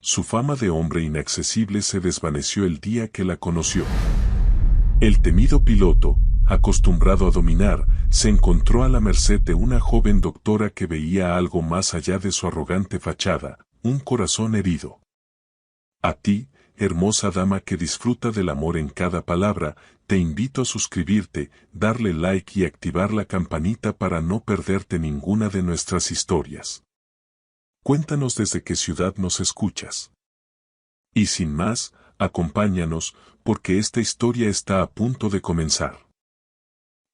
Su fama de hombre inaccesible se desvaneció el día que la conoció. El temido piloto, acostumbrado a dominar, se encontró a la merced de una joven doctora que veía algo más allá de su arrogante fachada, un corazón herido. A ti, hermosa dama que disfruta del amor en cada palabra, te invito a suscribirte, darle like y activar la campanita para no perderte ninguna de nuestras historias. Cuéntanos desde qué ciudad nos escuchas. Y sin más, acompáñanos, porque esta historia está a punto de comenzar.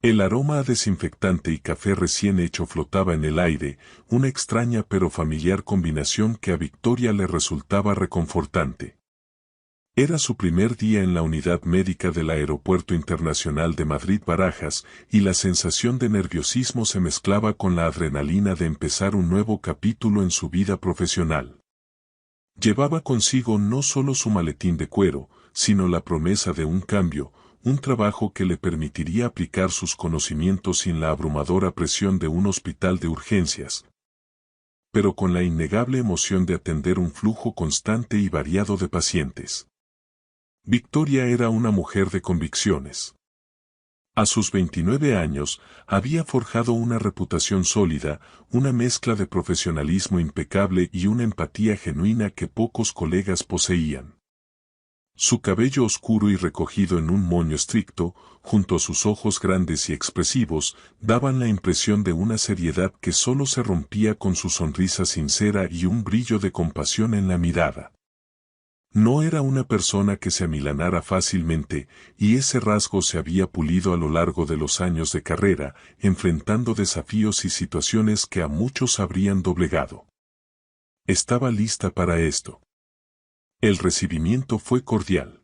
El aroma a desinfectante y café recién hecho flotaba en el aire, una extraña pero familiar combinación que a Victoria le resultaba reconfortante. Era su primer día en la unidad médica del Aeropuerto Internacional de Madrid-Barajas, y la sensación de nerviosismo se mezclaba con la adrenalina de empezar un nuevo capítulo en su vida profesional. Llevaba consigo no solo su maletín de cuero, sino la promesa de un cambio, un trabajo que le permitiría aplicar sus conocimientos sin la abrumadora presión de un hospital de urgencias, pero con la innegable emoción de atender un flujo constante y variado de pacientes. Victoria era una mujer de convicciones. A sus 29 años, había forjado una reputación sólida, una mezcla de profesionalismo impecable y una empatía genuina que pocos colegas poseían. Su cabello oscuro y recogido en un moño estricto, junto a sus ojos grandes y expresivos, daban la impresión de una seriedad que solo se rompía con su sonrisa sincera y un brillo de compasión en la mirada. No era una persona que se amilanara fácilmente, y ese rasgo se había pulido a lo largo de los años de carrera, enfrentando desafíos y situaciones que a muchos habrían doblegado. Estaba lista para esto. El recibimiento fue cordial.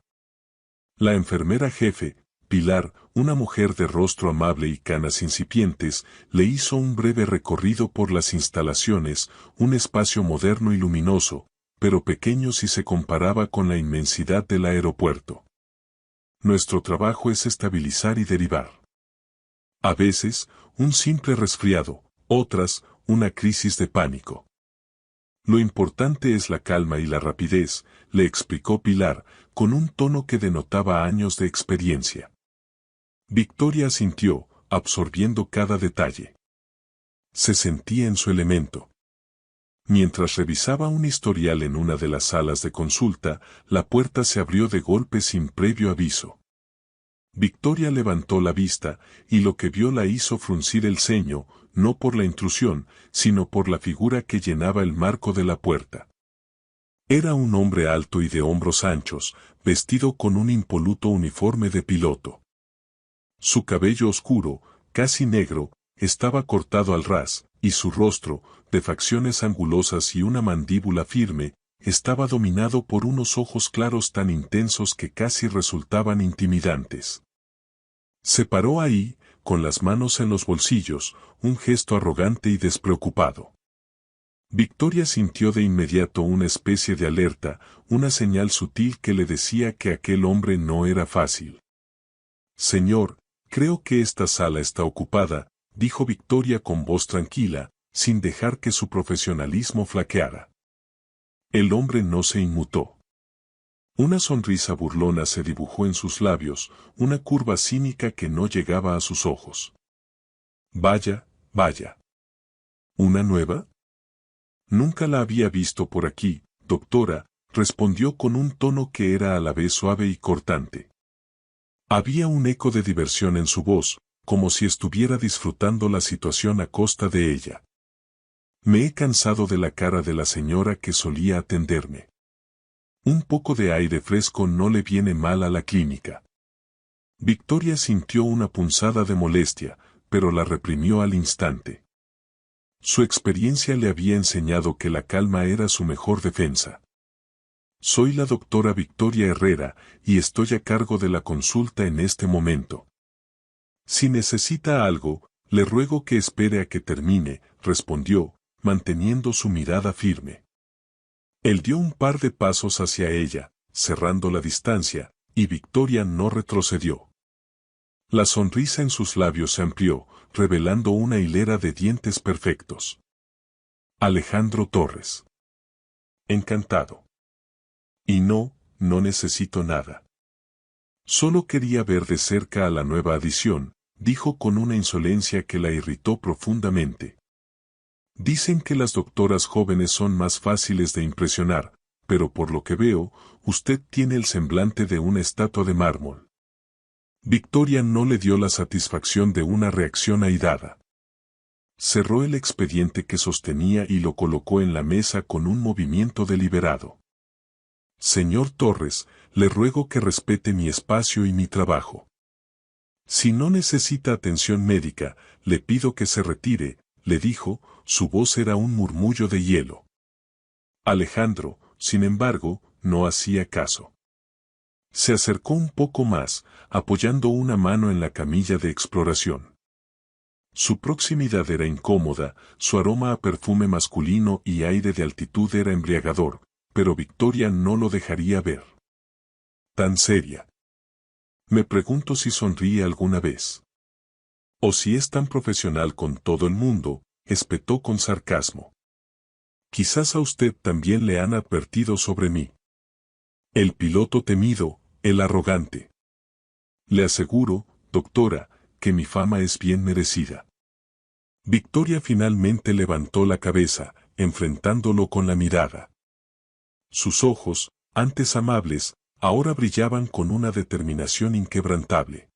La enfermera jefe, Pilar, una mujer de rostro amable y canas incipientes, le hizo un breve recorrido por las instalaciones, un espacio moderno y luminoso, pero pequeño si se comparaba con la inmensidad del aeropuerto. Nuestro trabajo es estabilizar y derivar. A veces, un simple resfriado, otras, una crisis de pánico. Lo importante es la calma y la rapidez, le explicó Pilar, con un tono que denotaba años de experiencia. Victoria asintió, absorbiendo cada detalle. Se sentía en su elemento. Mientras revisaba un historial en una de las salas de consulta, la puerta se abrió de golpe sin previo aviso. Victoria levantó la vista, y lo que vio la hizo fruncir el ceño, no por la intrusión, sino por la figura que llenaba el marco de la puerta. Era un hombre alto y de hombros anchos, vestido con un impoluto uniforme de piloto. Su cabello oscuro, casi negro, estaba cortado al ras, y su rostro, de facciones angulosas y una mandíbula firme, estaba dominado por unos ojos claros tan intensos que casi resultaban intimidantes. Se paró ahí, con las manos en los bolsillos, un gesto arrogante y despreocupado. Victoria sintió de inmediato una especie de alerta, una señal sutil que le decía que aquel hombre no era fácil. «Señor, creo que esta sala está ocupada», dijo Victoria con voz tranquila, sin dejar que su profesionalismo flaqueara. El hombre no se inmutó. Una sonrisa burlona se dibujó en sus labios, una curva cínica que no llegaba a sus ojos. «Vaya, vaya. ¿Una nueva?» «Nunca la había visto por aquí, doctora», respondió con un tono que era a la vez suave y cortante. Había un eco de diversión en su voz, como si estuviera disfrutando la situación a costa de ella. «Me he cansado de la cara de la señora que solía atenderme. Un poco de aire fresco no le viene mal a la clínica». Victoria sintió una punzada de molestia, pero la reprimió al instante. Su experiencia le había enseñado que la calma era su mejor defensa. «Soy la doctora Victoria Herrera, y estoy a cargo de la consulta en este momento. Si necesita algo, le ruego que espere a que termine», respondió, manteniendo su mirada firme. Él dio un par de pasos hacia ella, cerrando la distancia, y Victoria no retrocedió. La sonrisa en sus labios se amplió, revelando una hilera de dientes perfectos. «Alejandro Torres». «Encantado». Y no necesito nada. Solo quería ver de cerca a la nueva adición, dijo con una insolencia que la irritó profundamente. Dicen que las doctoras jóvenes son más fáciles de impresionar, pero por lo que veo, usted tiene el semblante de una estatua de mármol. Victoria no le dio la satisfacción de una reacción airada. Cerró el expediente que sostenía y lo colocó en la mesa con un movimiento deliberado. Señor Torres, le ruego que respete mi espacio y mi trabajo. Si no necesita atención médica, le pido que se retire, le dijo, su voz era un murmullo de hielo. Alejandro, sin embargo, no hacía caso. Se acercó un poco más, apoyando una mano en la camilla de exploración. Su proximidad era incómoda, su aroma a perfume masculino y aire de altitud era embriagador, pero Victoria no lo dejaría ver. Tan seria. Me pregunto si sonríe alguna vez. O si es tan profesional con todo el mundo, espetó con sarcasmo. Quizás a usted también le han advertido sobre mí. El piloto temido, el arrogante. Le aseguro, doctora, que mi fama es bien merecida. Victoria finalmente levantó la cabeza, enfrentándolo con la mirada. Sus ojos, antes amables, ahora brillaban con una determinación inquebrantable.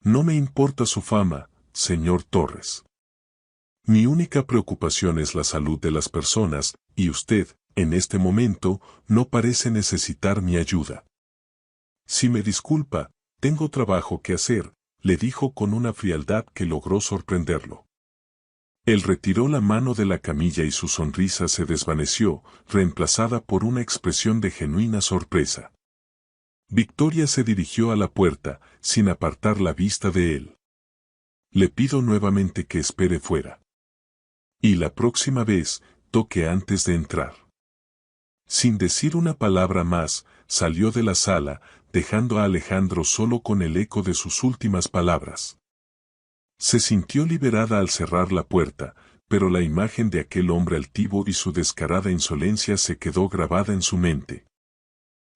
No me importa su fama, señor Torres. Mi única preocupación es la salud de las personas, y usted, en este momento, no parece necesitar mi ayuda. Si me disculpa, tengo trabajo que hacer, le dijo con una frialdad que logró sorprenderlo. Él retiró la mano de la camilla y su sonrisa se desvaneció, reemplazada por una expresión de genuina sorpresa. Victoria se dirigió a la puerta, sin apartar la vista de él. Le pido nuevamente que espere fuera. Y la próxima vez, toque antes de entrar. Sin decir una palabra más, salió de la sala, dejando a Alejandro solo con el eco de sus últimas palabras. Se sintió liberada al cerrar la puerta, pero la imagen de aquel hombre altivo y su descarada insolencia se quedó grabada en su mente.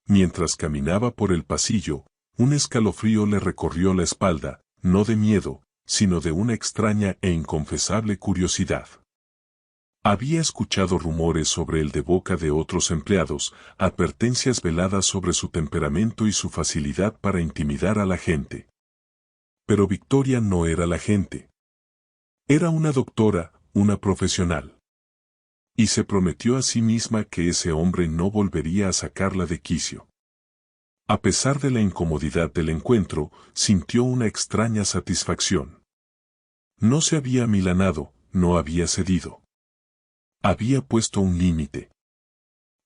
Mientras caminaba por el pasillo, un escalofrío le recorrió la espalda, no de miedo, sino de una extraña e inconfesable curiosidad. Había escuchado rumores sobre él de boca de otros empleados, advertencias veladas sobre su temperamento y su facilidad para intimidar a la gente. Pero Victoria no era la gente. Era una doctora, una profesional. Y se prometió a sí misma que ese hombre no volvería a sacarla de quicio. A pesar de la incomodidad del encuentro, sintió una extraña satisfacción. No se había amilanado, no había cedido. Había puesto un límite.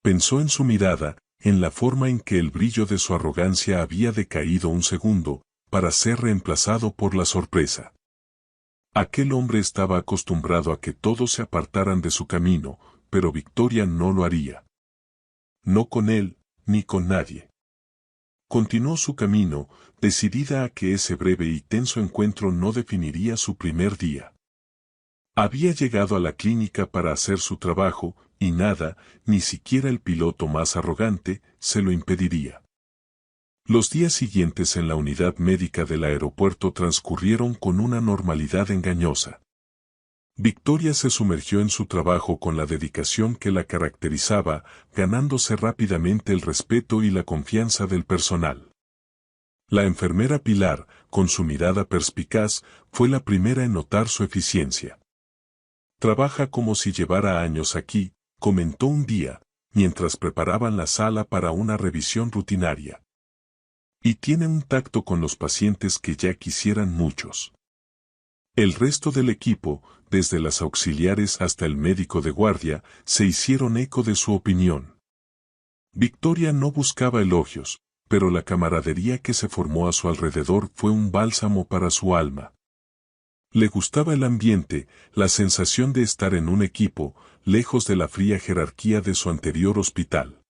Pensó en su mirada, en la forma en que el brillo de su arrogancia había decaído un segundo, para ser reemplazado por la sorpresa. Aquel hombre estaba acostumbrado a que todos se apartaran de su camino, pero Victoria no lo haría. No con él, ni con nadie. Continuó su camino, decidida a que ese breve y tenso encuentro no definiría su primer día. Había llegado a la clínica para hacer su trabajo, y nada, ni siquiera el piloto más arrogante, se lo impediría. Los días siguientes en la unidad médica del aeropuerto transcurrieron con una normalidad engañosa. Victoria se sumergió en su trabajo con la dedicación que la caracterizaba, ganándose rápidamente el respeto y la confianza del personal. La enfermera Pilar, con su mirada perspicaz, fue la primera en notar su eficiencia. Trabaja como si llevara años aquí, comentó un día, mientras preparaban la sala para una revisión rutinaria. Y tiene un tacto con los pacientes que ya quisieran muchos. El resto del equipo, desde las auxiliares hasta el médico de guardia, se hicieron eco de su opinión. Victoria no buscaba elogios, pero la camaradería que se formó a su alrededor fue un bálsamo para su alma. Le gustaba el ambiente, la sensación de estar en un equipo, lejos de la fría jerarquía de su anterior hospital.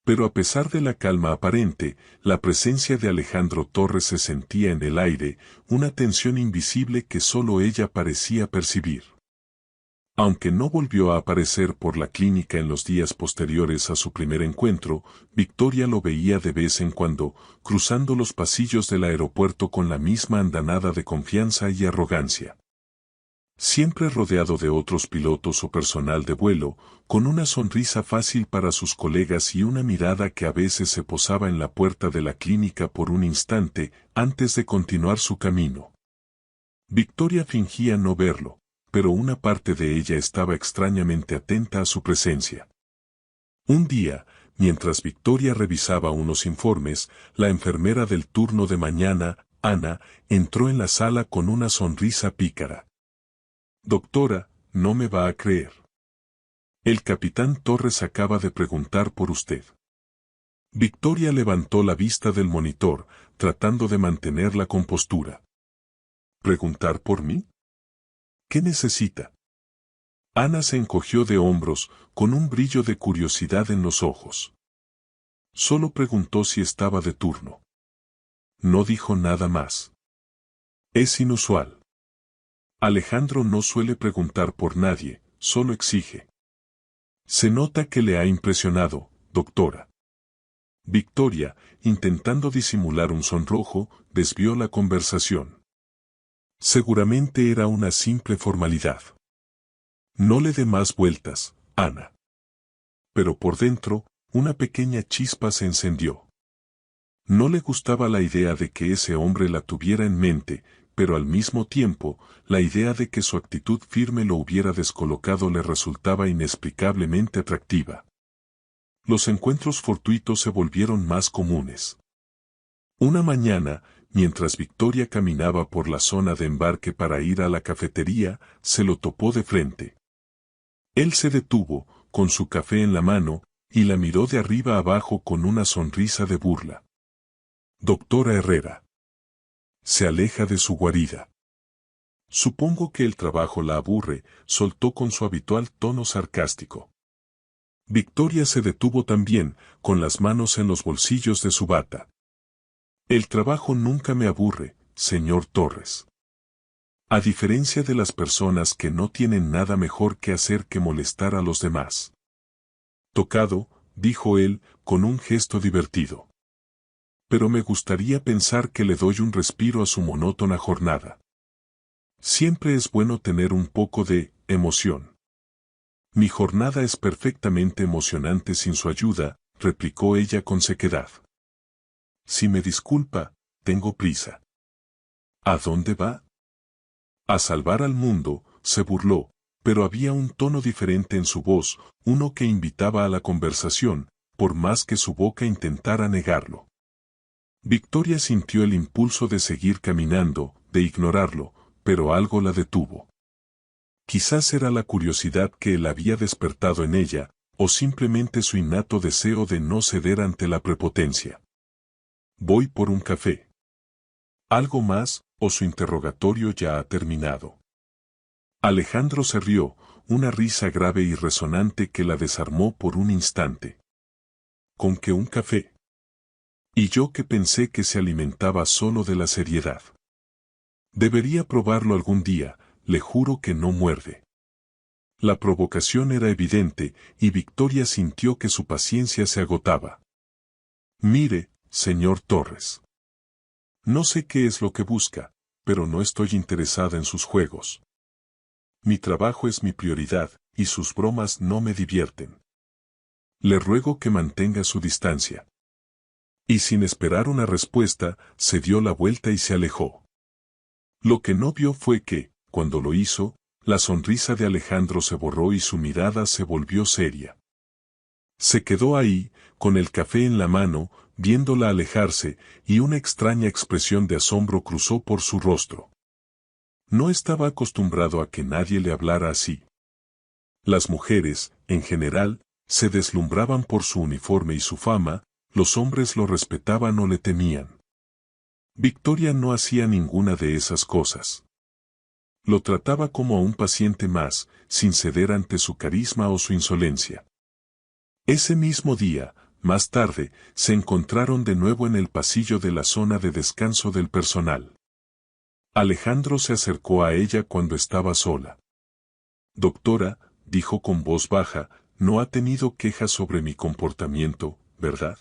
Pero a pesar de la calma aparente, la presencia de Alejandro Torres se sentía en el aire, una tensión invisible que solo ella parecía percibir. Aunque no volvió a aparecer por la clínica en los días posteriores a su primer encuentro, Victoria lo veía de vez en cuando, cruzando los pasillos del aeropuerto con la misma andanada de confianza y arrogancia. Siempre rodeado de otros pilotos o personal de vuelo, con una sonrisa fácil para sus colegas y una mirada que a veces se posaba en la puerta de la clínica por un instante antes de continuar su camino. Victoria fingía no verlo, pero una parte de ella estaba extrañamente atenta a su presencia. Un día, mientras Victoria revisaba unos informes, la enfermera del turno de mañana, Ana, entró en la sala con una sonrisa pícara. «Doctora, no me va a creer. El capitán Torres acaba de preguntar por usted». Victoria levantó la vista del monitor, tratando de mantener la compostura. ¿Preguntar por mí? ¿Qué necesita? Ana se encogió de hombros, con un brillo de curiosidad en los ojos. Solo preguntó si estaba de turno. No dijo nada más. Es inusual. Alejandro no suele preguntar por nadie, solo exige. Se nota que le ha impresionado, doctora. Victoria, intentando disimular un sonrojo, desvió la conversación. Seguramente era una simple formalidad. No le dé más vueltas, Ana. Pero por dentro, una pequeña chispa se encendió. No le gustaba la idea de que ese hombre la tuviera en mente, pero al mismo tiempo, la idea de que su actitud firme lo hubiera descolocado le resultaba inexplicablemente atractiva. Los encuentros fortuitos se volvieron más comunes. Una mañana, mientras Victoria caminaba por la zona de embarque para ir a la cafetería, se lo topó de frente. Él se detuvo, con su café en la mano, y la miró de arriba abajo con una sonrisa de burla. Doctora Herrera. Se aleja de su guarida. Supongo que el trabajo la aburre, soltó con su habitual tono sarcástico. Victoria se detuvo también, con las manos en los bolsillos de su bata. El trabajo nunca me aburre, señor Torres. A diferencia de las personas que no tienen nada mejor que hacer que molestar a los demás. Tocado, dijo él, con un gesto divertido. Pero me gustaría pensar que le doy un respiro a su monótona jornada. Siempre es bueno tener un poco de emoción. Mi jornada es perfectamente emocionante sin su ayuda, replicó ella con sequedad. Si me disculpa, tengo prisa. ¿A dónde va? A salvar al mundo, se burló, pero había un tono diferente en su voz, uno que invitaba a la conversación, por más que su boca intentara negarlo. Victoria sintió el impulso de seguir caminando, de ignorarlo, pero algo la detuvo. Quizás era la curiosidad que él había despertado en ella, o simplemente su innato deseo de no ceder ante la prepotencia. Voy por un café. ¿Algo más, o su interrogatorio ya ha terminado? Alejandro se rió, una risa grave y resonante que la desarmó por un instante. ¿Con qué un café? Y yo que pensé que se alimentaba solo de la seriedad. Debería probarlo algún día, le juro que no muerde. La provocación era evidente, y Victoria sintió que su paciencia se agotaba. Mire, señor Torres. No sé qué es lo que busca, pero no estoy interesada en sus juegos. Mi trabajo es mi prioridad, y sus bromas no me divierten. Le ruego que mantenga su distancia. Y sin esperar una respuesta, se dio la vuelta y se alejó. Lo que no vio fue que, cuando lo hizo, la sonrisa de Alejandro se borró y su mirada se volvió seria. Se quedó ahí, con el café en la mano, viéndola alejarse, y una extraña expresión de asombro cruzó por su rostro. No estaba acostumbrado a que nadie le hablara así. Las mujeres, en general, se deslumbraban por su uniforme y su fama, los hombres lo respetaban o le temían. Victoria no hacía ninguna de esas cosas. Lo trataba como a un paciente más, sin ceder ante su carisma o su insolencia. Ese mismo día, más tarde, se encontraron de nuevo en el pasillo de la zona de descanso del personal. Alejandro se acercó a ella cuando estaba sola. Doctora, dijo con voz baja, no ha tenido quejas sobre mi comportamiento, ¿verdad?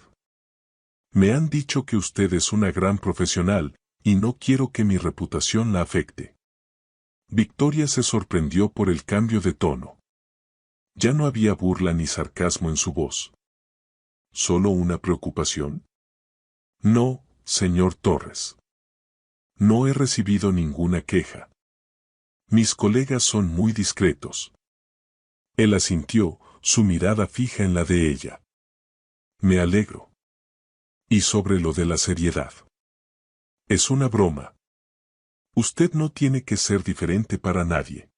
Me han dicho que usted es una gran profesional, y no quiero que mi reputación la afecte. Victoria se sorprendió por el cambio de tono. Ya no había burla ni sarcasmo en su voz. ¿Solo una preocupación? No, señor Torres. No he recibido ninguna queja. Mis colegas son muy discretos. Él asintió, su mirada fija en la de ella. Me alegro. Y sobre lo de la seriedad. Es una broma. Usted no tiene que ser diferente para nadie.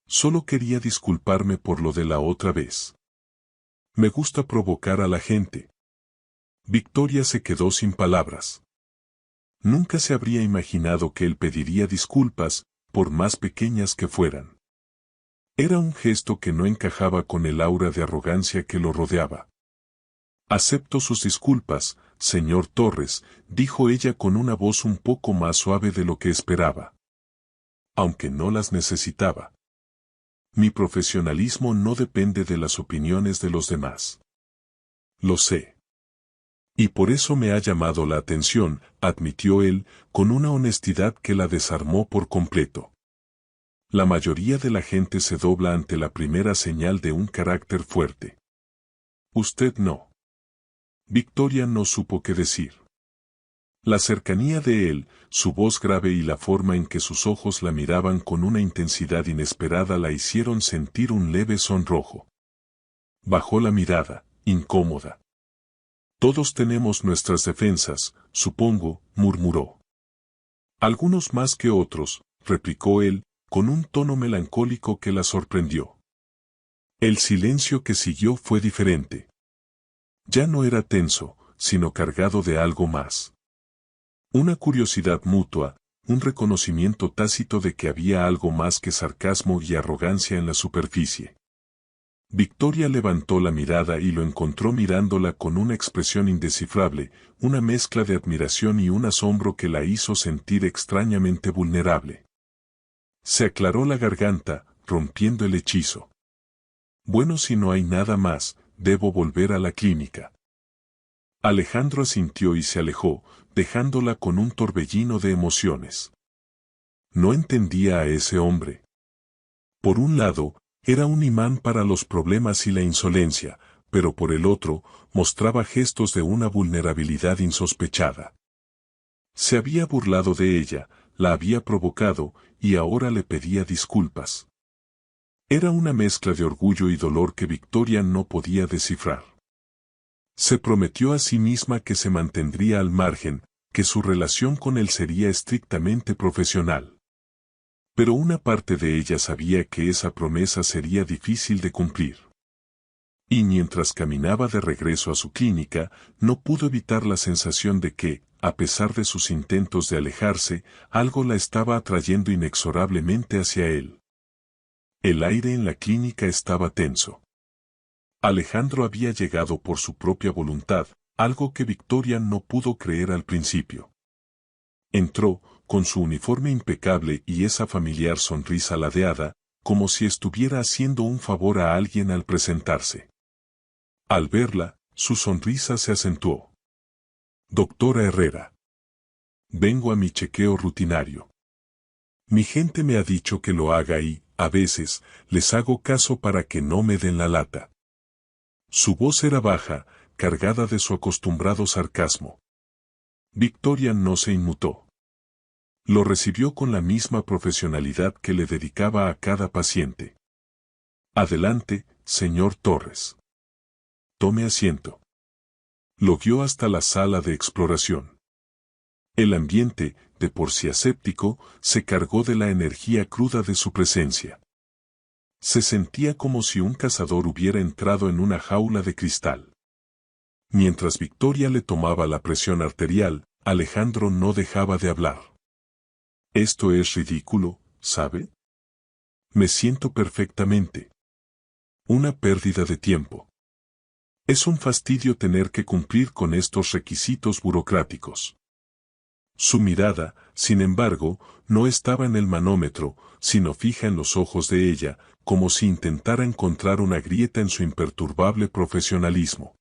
Solo quería disculparme por lo de la otra vez. Me gusta provocar a la gente. Victoria se quedó sin palabras. Nunca se habría imaginado que él pediría disculpas, por más pequeñas que fueran. Era un gesto que no encajaba con el aura de arrogancia que lo rodeaba. Acepto sus disculpas, señor Torres, dijo ella con una voz un poco más suave de lo que esperaba. Aunque no las necesitaba. Mi profesionalismo no depende de las opiniones de los demás. Lo sé. Y por eso me ha llamado la atención, admitió él, con una honestidad que la desarmó por completo. La mayoría de la gente se dobla ante la primera señal de un carácter fuerte. Usted no. Victoria no supo qué decir. La cercanía de él, su voz grave y la forma en que sus ojos la miraban con una intensidad inesperada la hicieron sentir un leve sonrojo. Bajó la mirada, incómoda. Todos tenemos nuestras defensas, supongo, murmuró. Algunos más que otros, replicó él, con un tono melancólico que la sorprendió. El silencio que siguió fue diferente. Ya no era tenso, sino cargado de algo más. Una curiosidad mutua, un reconocimiento tácito de que había algo más que sarcasmo y arrogancia en la superficie. Victoria levantó la mirada y lo encontró mirándola con una expresión indescifrable, una mezcla de admiración y un asombro que la hizo sentir extrañamente vulnerable. Se aclaró la garganta, rompiendo el hechizo. Bueno, si no hay nada más, debo volver a la clínica. Alejandro asintió y se alejó, dejándola con un torbellino de emociones. No entendía a ese hombre. Por un lado, era un imán para los problemas y la insolencia, pero por el otro, mostraba gestos de una vulnerabilidad insospechada. Se había burlado de ella, la había provocado, y ahora le pedía disculpas. Era una mezcla de orgullo y dolor que Victoria no podía descifrar. Se prometió a sí misma que se mantendría al margen, que su relación con él sería estrictamente profesional. Pero una parte de ella sabía que esa promesa sería difícil de cumplir. Y mientras caminaba de regreso a su clínica, no pudo evitar la sensación de que, a pesar de sus intentos de alejarse, algo la estaba atrayendo inexorablemente hacia él. El aire en la clínica estaba tenso. Alejandro había llegado por su propia voluntad, algo que Victoria no pudo creer al principio. Entró, con su uniforme impecable y esa familiar sonrisa ladeada, como si estuviera haciendo un favor a alguien al presentarse. Al verla, su sonrisa se acentuó. Doctora Herrera. Vengo a mi chequeo rutinario. Mi gente me ha dicho que lo haga y, a veces, les hago caso para que no me den la lata. Su voz era baja, cargada de su acostumbrado sarcasmo. Victoria no se inmutó. Lo recibió con la misma profesionalidad que le dedicaba a cada paciente. Adelante, señor Torres. Tome asiento. Lo guió hasta la sala de exploración. El ambiente, de por sí aséptico, se cargó de la energía cruda de su presencia. Se sentía como si un cazador hubiera entrado en una jaula de cristal. Mientras Victoria le tomaba la presión arterial, Alejandro no dejaba de hablar. Esto es ridículo, ¿sabe? Me siento perfectamente. Una pérdida de tiempo. Es un fastidio tener que cumplir con estos requisitos burocráticos. Su mirada, sin embargo, no estaba en el manómetro, sino fija en los ojos de ella, como si intentara encontrar una grieta en su imperturbable profesionalismo.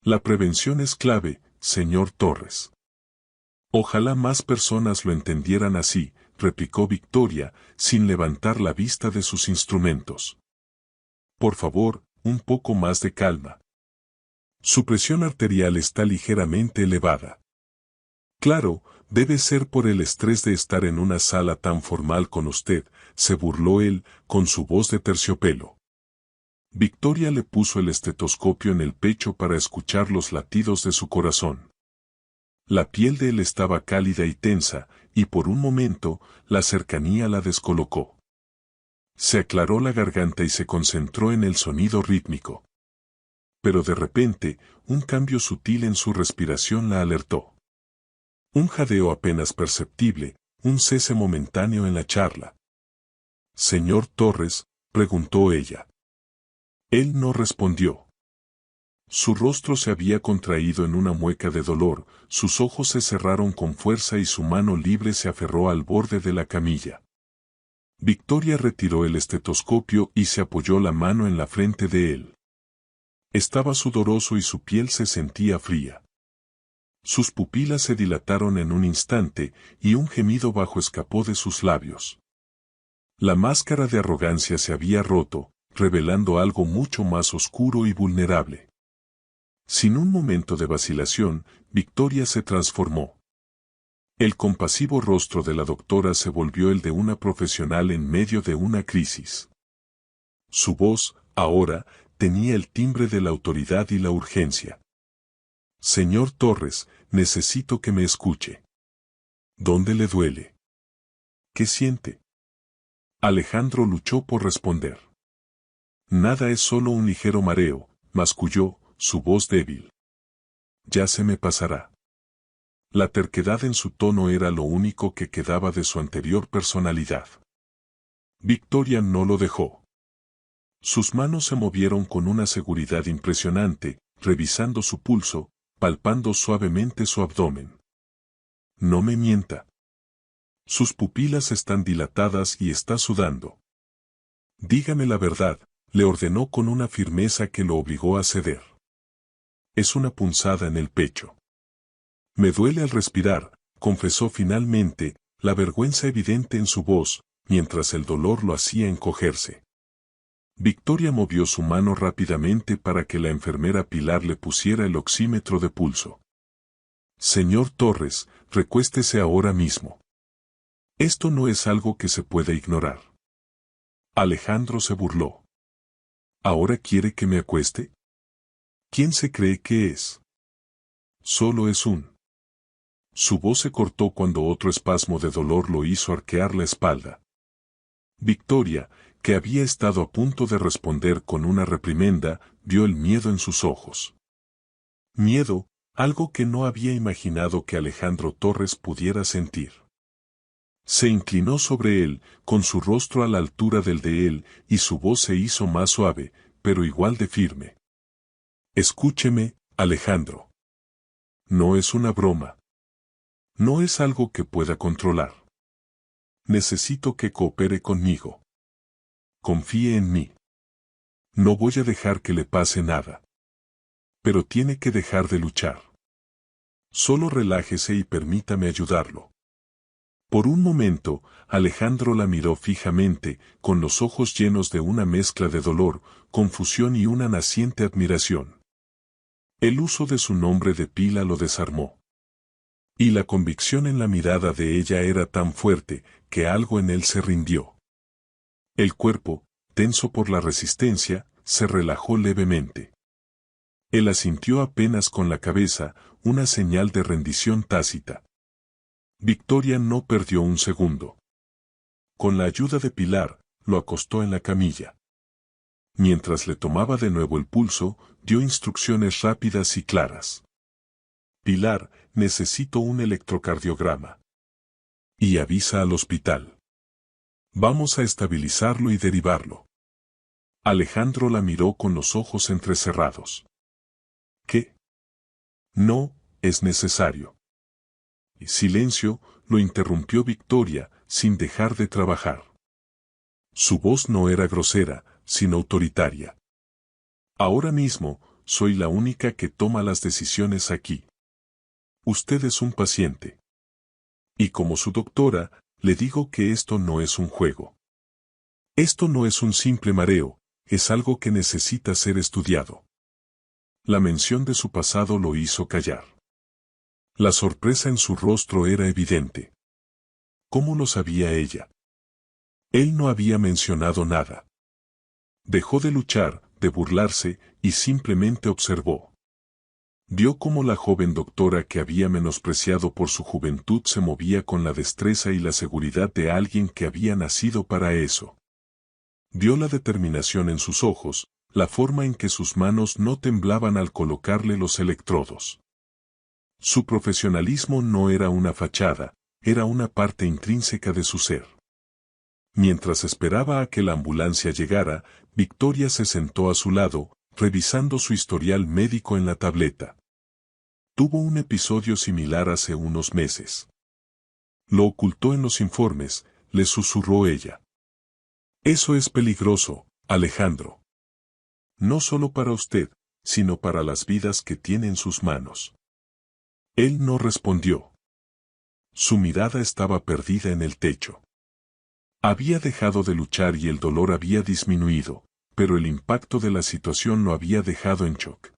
La prevención es clave, señor Torres. Ojalá más personas lo entendieran así, replicó Victoria, sin levantar la vista de sus instrumentos. Por favor, un poco más de calma. Su presión arterial está ligeramente elevada. Claro, debe ser por el estrés de estar en una sala tan formal con usted, se burló él, con su voz de terciopelo. Victoria le puso el estetoscopio en el pecho para escuchar los latidos de su corazón. La piel de él estaba cálida y tensa, y por un momento, la cercanía la descolocó. Se aclaró la garganta y se concentró en el sonido rítmico. Pero de repente, un cambio sutil en su respiración la alertó. Un jadeo apenas perceptible, un cese momentáneo en la charla. «Señor Torres», preguntó ella. Él no respondió. Su rostro se había contraído en una mueca de dolor, sus ojos se cerraron con fuerza y su mano libre se aferró al borde de la camilla. Victoria retiró el estetoscopio y se apoyó la mano en la frente de él. Estaba sudoroso y su piel se sentía fría. Sus pupilas se dilataron en un instante y un gemido bajo escapó de sus labios. La máscara de arrogancia se había roto, revelando algo mucho más oscuro y vulnerable. Sin un momento de vacilación, Victoria se transformó. El compasivo rostro de la doctora se volvió el de una profesional en medio de una crisis. Su voz, ahora, tenía el timbre de la autoridad y la urgencia. «Señor Torres, necesito que me escuche. ¿Dónde le duele? ¿Qué siente?» Alejandro luchó por responder. «Nada, es solo un ligero mareo», masculló, su voz débil. «Ya se me pasará». La terquedad en su tono era lo único que quedaba de su anterior personalidad. Victoria no lo dejó. Sus manos se movieron con una seguridad impresionante, revisando su pulso, palpando suavemente su abdomen. «No me mienta. Sus pupilas están dilatadas y está sudando. Dígame la verdad», le ordenó con una firmeza que lo obligó a ceder. «Es una punzada en el pecho. Me duele al respirar», confesó finalmente, la vergüenza evidente en su voz, mientras el dolor lo hacía encogerse. Victoria movió su mano rápidamente para que la enfermera Pilar le pusiera el oxímetro de pulso. «Señor Torres, recuéstese ahora mismo. Esto no es algo que se pueda ignorar». Alejandro se burló. «¿Ahora quiere que me acueste? ¿Quién se cree que es? Solo es un...». Su voz se cortó cuando otro espasmo de dolor lo hizo arquear la espalda. Victoria, que había estado a punto de responder con una reprimenda, vio el miedo en sus ojos. Miedo, algo que no había imaginado que Alejandro Torres pudiera sentir. Se inclinó sobre él, con su rostro a la altura del de él, y su voz se hizo más suave, pero igual de firme. «Escúcheme, Alejandro. No es una broma. No es algo que pueda controlar. Necesito que coopere conmigo. Confíe en mí. No voy a dejar que le pase nada. Pero tiene que dejar de luchar. Solo relájese y permítame ayudarlo». Por un momento, Alejandro la miró fijamente, con los ojos llenos de una mezcla de dolor, confusión y una naciente admiración. El uso de su nombre de pila lo desarmó. Y la convicción en la mirada de ella era tan fuerte, que algo en él se rindió. El cuerpo, tenso por la resistencia, se relajó levemente. Él asintió apenas con la cabeza, una señal de rendición tácita. Victoria no perdió un segundo. Con la ayuda de Pilar, lo acostó en la camilla. Mientras le tomaba de nuevo el pulso, dio instrucciones rápidas y claras. «Pilar, necesito un electrocardiograma. Y avisa al hospital. Vamos a estabilizarlo y derivarlo». Alejandro la miró con los ojos entrecerrados. «¿Qué? No, es necesario. Silencio, lo interrumpió Victoria, sin dejar de trabajar. Su voz no era grosera, sino autoritaria. Ahora mismo, soy la única que toma las decisiones aquí. Usted es un paciente. Y como su doctora, le digo que esto no es un juego. Esto no es un simple mareo, es algo que necesita ser estudiado. La mención de su pasado lo hizo callar. La sorpresa en su rostro era evidente. ¿Cómo lo sabía ella? Él no había mencionado nada. Dejó de luchar, de burlarse, y simplemente observó. Vio cómo la joven doctora que había menospreciado por su juventud se movía con la destreza y la seguridad de alguien que había nacido para eso. Vio la determinación en sus ojos, la forma en que sus manos no temblaban al colocarle los electrodos. Su profesionalismo no era una fachada, era una parte intrínseca de su ser. Mientras esperaba a que la ambulancia llegara, Victoria se sentó a su lado, revisando su historial médico en la tableta. Tuvo un episodio similar hace unos meses. Lo ocultó en los informes, le susurró ella. Eso es peligroso, Alejandro. No solo para usted, sino para las vidas que tiene en sus manos. Él no respondió. Su mirada estaba perdida en el techo. Había dejado de luchar y el dolor había disminuido, pero el impacto de la situación lo había dejado en shock.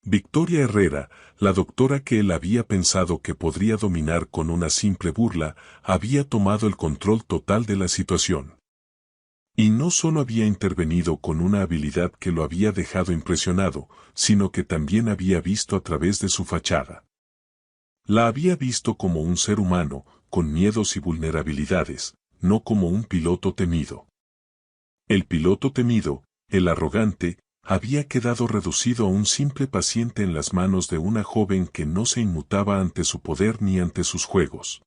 Victoria Herrera, la doctora que él había pensado que podría dominar con una simple burla, había tomado el control total de la situación. Y no solo había intervenido con una habilidad que lo había dejado impresionado, sino que también había visto a través de su fachada. La había visto como un ser humano, con miedos y vulnerabilidades, no como un piloto temido. El piloto temido, el arrogante, había quedado reducido a un simple paciente en las manos de una joven que no se inmutaba ante su poder ni ante sus juegos.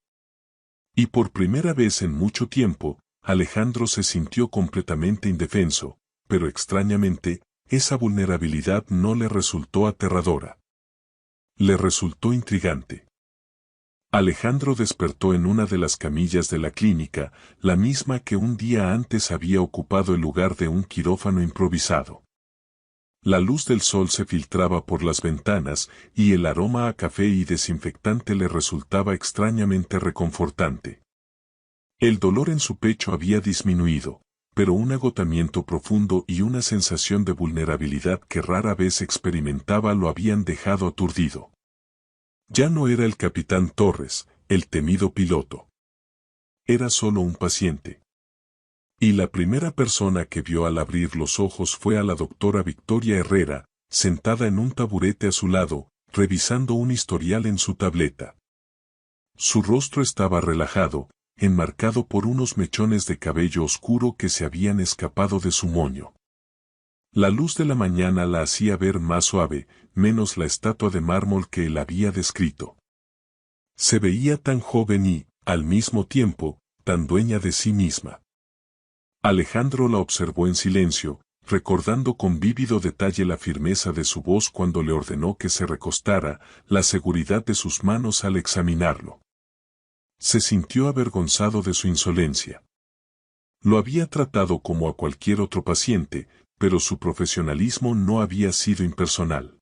Y por primera vez en mucho tiempo, Alejandro se sintió completamente indefenso, pero extrañamente, esa vulnerabilidad no le resultó aterradora. Le resultó intrigante. Alejandro despertó en una de las camillas de la clínica, la misma que un día antes había ocupado el lugar de un quirófano improvisado. La luz del sol se filtraba por las ventanas y el aroma a café y desinfectante le resultaba extrañamente reconfortante. El dolor en su pecho había disminuido, pero un agotamiento profundo y una sensación de vulnerabilidad que rara vez experimentaba lo habían dejado aturdido. Ya no era el capitán Torres, el temido piloto. Era solo un paciente. Y la primera persona que vio al abrir los ojos fue a la doctora Victoria Herrera, sentada en un taburete a su lado, revisando un historial en su tableta. Su rostro estaba relajado, enmarcado por unos mechones de cabello oscuro que se habían escapado de su moño. La luz de la mañana la hacía ver más suave, menos la estatua de mármol que él había descrito. Se veía tan joven y, al mismo tiempo, tan dueña de sí misma. Alejandro la observó en silencio, recordando con vívido detalle la firmeza de su voz cuando le ordenó que se recostara, la seguridad de sus manos al examinarlo. Se sintió avergonzado de su insolencia. Lo había tratado como a cualquier otro paciente, pero su profesionalismo no había sido impersonal.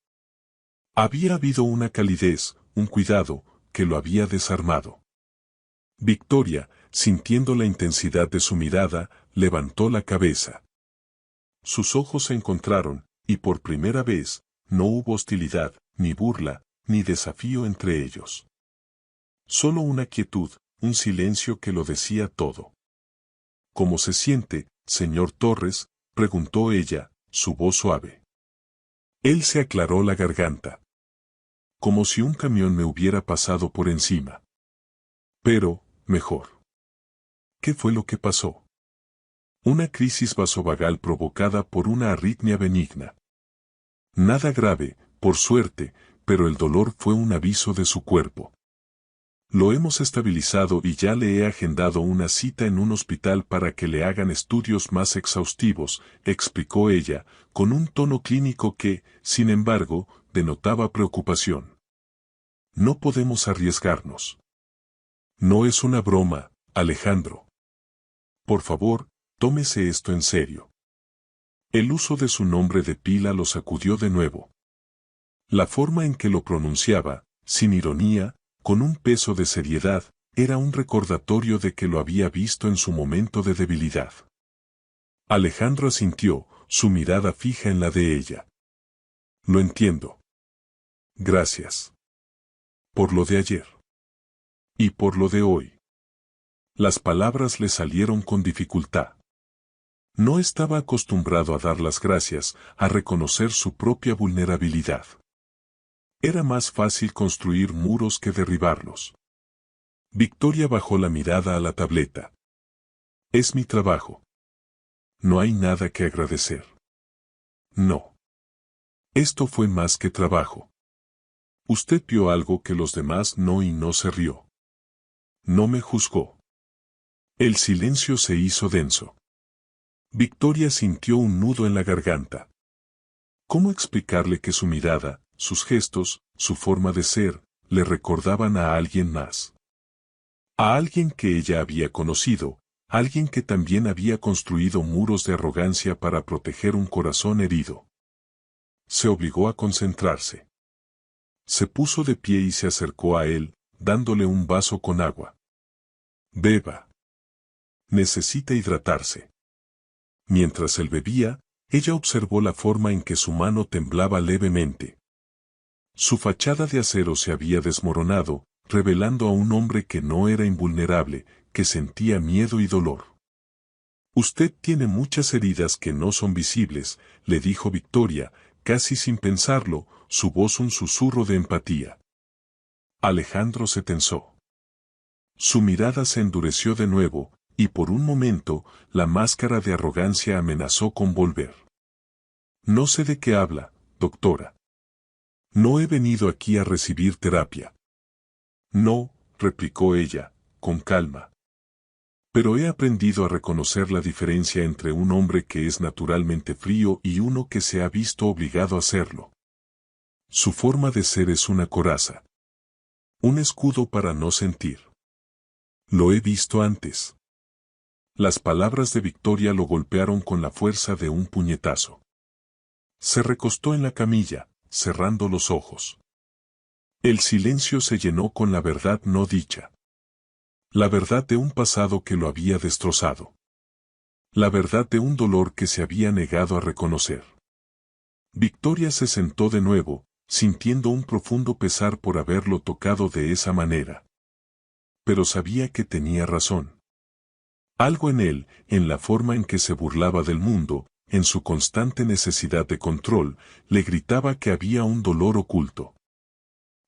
Había habido una calidez, un cuidado, que lo había desarmado. Victoria, sintiendo la intensidad de su mirada, levantó la cabeza. Sus ojos se encontraron, y por primera vez, no hubo hostilidad, ni burla, ni desafío entre ellos. Solo una quietud, un silencio que lo decía todo. ¿Cómo se siente, señor Torres?, preguntó ella, su voz suave. Él se aclaró la garganta. Como si un camión me hubiera pasado por encima. Pero, mejor. ¿Qué fue lo que pasó? Una crisis vasovagal provocada por una arritmia benigna. Nada grave, por suerte, pero el dolor fue un aviso de su cuerpo. Lo hemos estabilizado y ya le he agendado una cita en un hospital para que le hagan estudios más exhaustivos, explicó ella, con un tono clínico que, sin embargo, denotaba preocupación. No podemos arriesgarnos. No es una broma, Alejandro. Por favor, tómese esto en serio. El uso de su nombre de pila lo sacudió de nuevo. La forma en que lo pronunciaba, sin ironía, con un peso de seriedad, era un recordatorio de que lo había visto en su momento de debilidad. Alejandro asintió, su mirada fija en la de ella. Lo entiendo. Gracias. Por lo de ayer. Y por lo de hoy. Las palabras le salieron con dificultad. No estaba acostumbrado a dar las gracias, a reconocer su propia vulnerabilidad. Era más fácil construir muros que derribarlos. Victoria bajó la mirada a la tableta. Es mi trabajo. No hay nada que agradecer. No. Esto fue más que trabajo. Usted vio algo que los demás no y no se rió. No me juzgó. El silencio se hizo denso. Victoria sintió un nudo en la garganta. ¿Cómo explicarle que su mirada, sus gestos, su forma de ser, le recordaban a alguien más? A alguien que ella había conocido, alguien que también había construido muros de arrogancia para proteger un corazón herido. Se obligó a concentrarse. Se puso de pie y se acercó a él, dándole un vaso con agua. Beba. Necesita hidratarse. Mientras él bebía, ella observó la forma en que su mano temblaba levemente. Su fachada de acero se había desmoronado, revelando a un hombre que no era invulnerable, que sentía miedo y dolor. Usted tiene muchas heridas que no son visibles, le dijo Victoria, casi sin pensarlo, su voz un susurro de empatía. Alejandro se tensó. Su mirada se endureció de nuevo, y por un momento, la máscara de arrogancia amenazó con volver. No sé de qué habla, doctora. No he venido aquí a recibir terapia. No, replicó ella, con calma. Pero he aprendido a reconocer la diferencia entre un hombre que es naturalmente frío y uno que se ha visto obligado a serlo. Su forma de ser es una coraza. Un escudo para no sentir. Lo he visto antes. Las palabras de Victoria lo golpearon con la fuerza de un puñetazo. Se recostó en la camilla, cerrando los ojos. El silencio se llenó con la verdad no dicha. La verdad de un pasado que lo había destrozado. La verdad de un dolor que se había negado a reconocer. Victoria se sentó de nuevo, sintiendo un profundo pesar por haberlo tocado de esa manera. Pero sabía que tenía razón. Algo en él, en la forma en que se burlaba del mundo, en su constante necesidad de control, le gritaba que había un dolor oculto.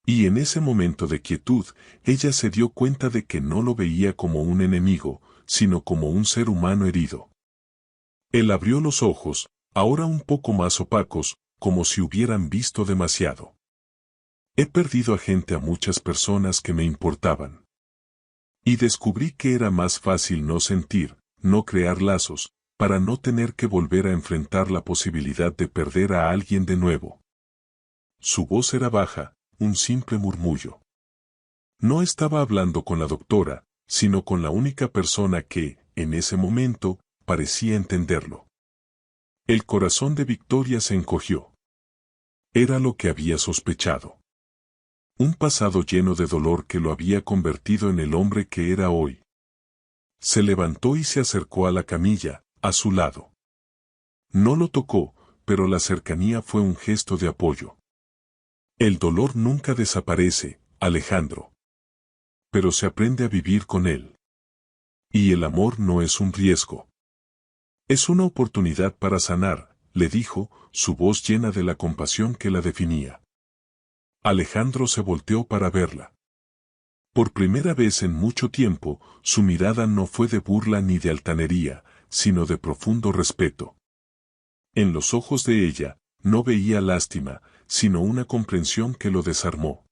Y en ese momento de quietud, ella se dio cuenta de que no lo veía como un enemigo, sino como un ser humano herido. Él abrió los ojos, ahora un poco más opacos, como si hubieran visto demasiado. He perdido a muchas personas que me importaban. Y descubrí que era más fácil no sentir, no crear lazos, para no tener que volver a enfrentar la posibilidad de perder a alguien de nuevo. Su voz era baja, un simple murmullo. No estaba hablando con la doctora, sino con la única persona que, en ese momento, parecía entenderlo. El corazón de Victoria se encogió. Era lo que había sospechado. Un pasado lleno de dolor que lo había convertido en el hombre que era hoy. Se levantó y se acercó a la camilla, a su lado. No lo tocó, pero la cercanía fue un gesto de apoyo. El dolor nunca desaparece, Alejandro. Pero se aprende a vivir con él. Y el amor no es un riesgo. Es una oportunidad para sanar, le dijo, su voz llena de la compasión que la definía. Alejandro se volteó para verla. Por primera vez en mucho tiempo, su mirada no fue de burla ni de altanería, sino de profundo respeto. En los ojos de ella, no veía lástima, sino una comprensión que lo desarmó.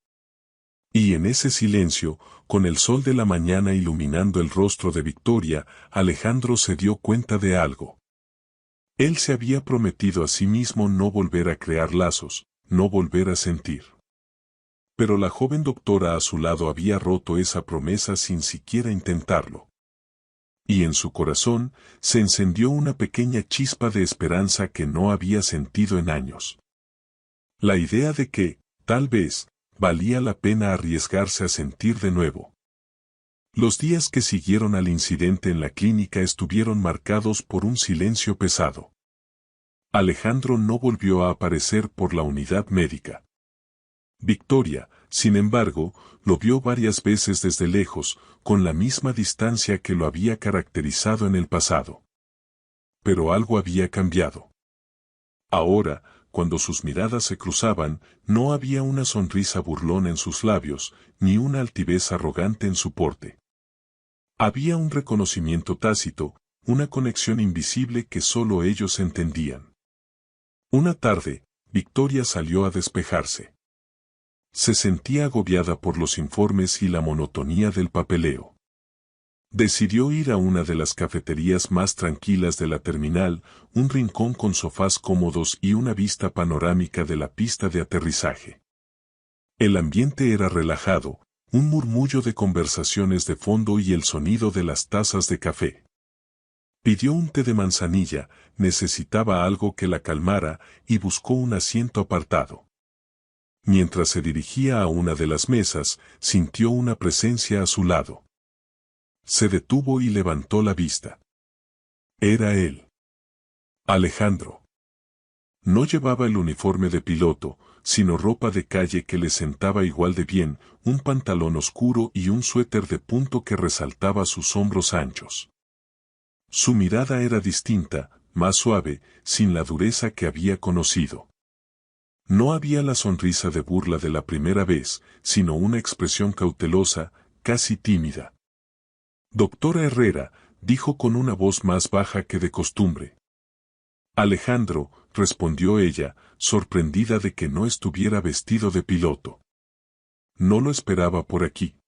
Y en ese silencio, con el sol de la mañana iluminando el rostro de Victoria, Alejandro se dio cuenta de algo. Él se había prometido a sí mismo no volver a crear lazos, no volver a sentir. Pero la joven doctora a su lado había roto esa promesa sin siquiera intentarlo. Y en su corazón se encendió una pequeña chispa de esperanza que no había sentido en años. La idea de que, tal vez, valía la pena arriesgarse a sentir de nuevo. Los días que siguieron al incidente en la clínica estuvieron marcados por un silencio pesado. Alejandro no volvió a aparecer por la unidad médica. Victoria, sin embargo, lo vio varias veces desde lejos, con la misma distancia que lo había caracterizado en el pasado. Pero algo había cambiado. Ahora, cuando sus miradas se cruzaban, no había una sonrisa burlona en sus labios, ni una altivez arrogante en su porte. Había un reconocimiento tácito, una conexión invisible que solo ellos entendían. Una tarde, Victoria salió a despejarse. Se sentía agobiada por los informes y la monotonía del papeleo. Decidió ir a una de las cafeterías más tranquilas de la terminal, un rincón con sofás cómodos y una vista panorámica de la pista de aterrizaje. El ambiente era relajado, un murmullo de conversaciones de fondo y el sonido de las tazas de café. Pidió un té de manzanilla, necesitaba algo que la calmara y buscó un asiento apartado. Mientras se dirigía a una de las mesas, sintió una presencia a su lado. Se detuvo y levantó la vista. Era él. Alejandro. No llevaba el uniforme de piloto, sino ropa de calle que le sentaba igual de bien, un pantalón oscuro y un suéter de punto que resaltaba sus hombros anchos. Su mirada era distinta, más suave, sin la dureza que había conocido. No había la sonrisa de burla de la primera vez, sino una expresión cautelosa, casi tímida. Doctora Herrera, dijo con una voz más baja que de costumbre. Alejandro, respondió ella, sorprendida de que no estuviera vestido de piloto. No lo esperaba por aquí.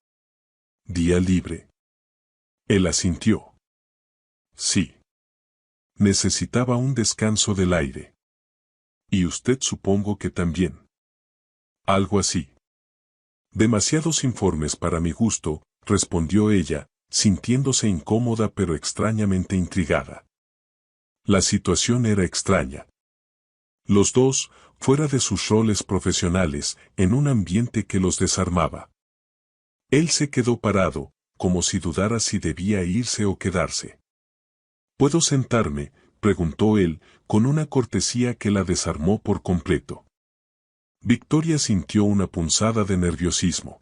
Día libre. Él asintió. Sí. Necesitaba un descanso del aire. Y usted supongo que también. Algo así. Demasiados informes para mi gusto, respondió ella, sintiéndose incómoda pero extrañamente intrigada. La situación era extraña. Los dos, fuera de sus roles profesionales, en un ambiente que los desarmaba. Él se quedó parado, como si dudara si debía irse o quedarse. ¿Puedo sentarme?, preguntó él, con una cortesía que la desarmó por completo. Victoria sintió una punzada de nerviosismo.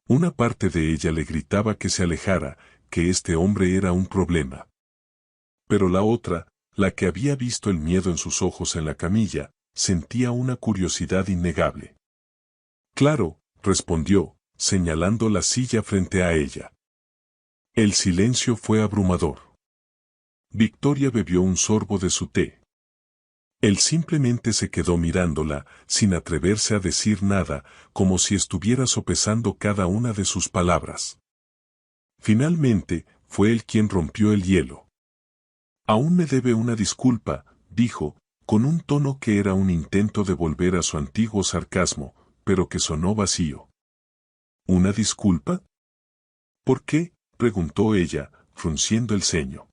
Una parte de ella le gritaba que se alejara, que este hombre era un problema. Pero la otra, la que había visto el miedo en sus ojos en la camilla, sentía una curiosidad innegable. Claro, respondió, señalando la silla frente a ella. El silencio fue abrumador. Victoria bebió un sorbo de su té. Él simplemente se quedó mirándola, sin atreverse a decir nada, como si estuviera sopesando cada una de sus palabras. Finalmente, fue él quien rompió el hielo. Aún me debe una disculpa, dijo, con un tono que era un intento de volver a su antiguo sarcasmo, pero que sonó vacío. ¿Una disculpa? ¿Por qué?, preguntó ella, frunciendo el ceño.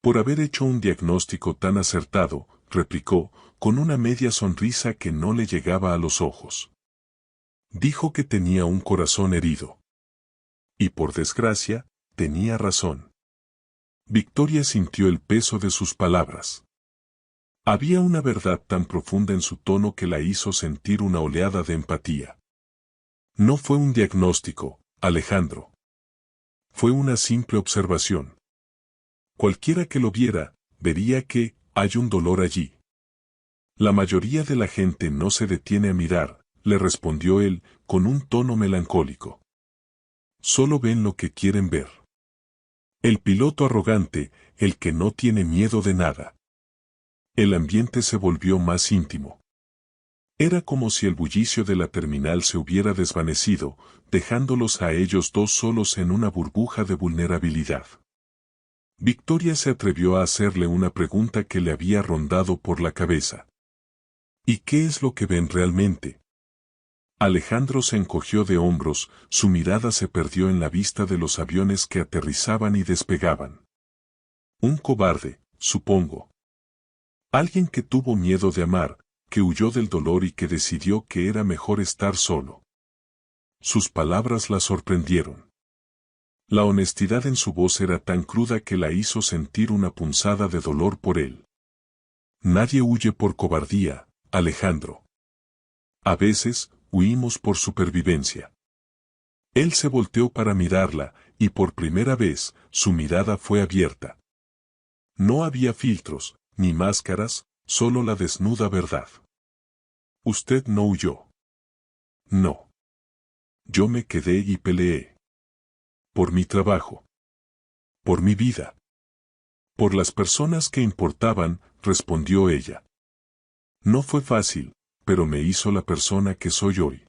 Por haber hecho un diagnóstico tan acertado, replicó, con una media sonrisa que no le llegaba a los ojos. Dijo que tenía un corazón herido. Y por desgracia, tenía razón. Victoria sintió el peso de sus palabras. Había una verdad tan profunda en su tono que la hizo sentir una oleada de empatía. No fue un diagnóstico, Alejandro. Fue una simple observación. Cualquiera que lo viera, vería que hay un dolor allí. La mayoría de la gente no se detiene a mirar, le respondió él, con un tono melancólico. Solo ven lo que quieren ver. El piloto arrogante, el que no tiene miedo de nada. El ambiente se volvió más íntimo. Era como si el bullicio de la terminal se hubiera desvanecido, dejándolos a ellos dos solos en una burbuja de vulnerabilidad. Victoria se atrevió a hacerle una pregunta que le había rondado por la cabeza. ¿Y qué es lo que ven realmente? Alejandro se encogió de hombros, su mirada se perdió en la vista de los aviones que aterrizaban y despegaban. Un cobarde, supongo. Alguien que tuvo miedo de amar, que huyó del dolor y que decidió que era mejor estar solo. Sus palabras la sorprendieron. La honestidad en su voz era tan cruda que la hizo sentir una punzada de dolor por él. Nadie huye por cobardía, Alejandro. A veces, huimos por supervivencia. Él se volteó para mirarla, y por primera vez, su mirada fue abierta. No había filtros, ni máscaras, solo la desnuda verdad. Usted no huyó. No. Yo me quedé y peleé. Por mi trabajo. Por mi vida. Por las personas que importaban, respondió ella. No fue fácil, pero me hizo la persona que soy hoy.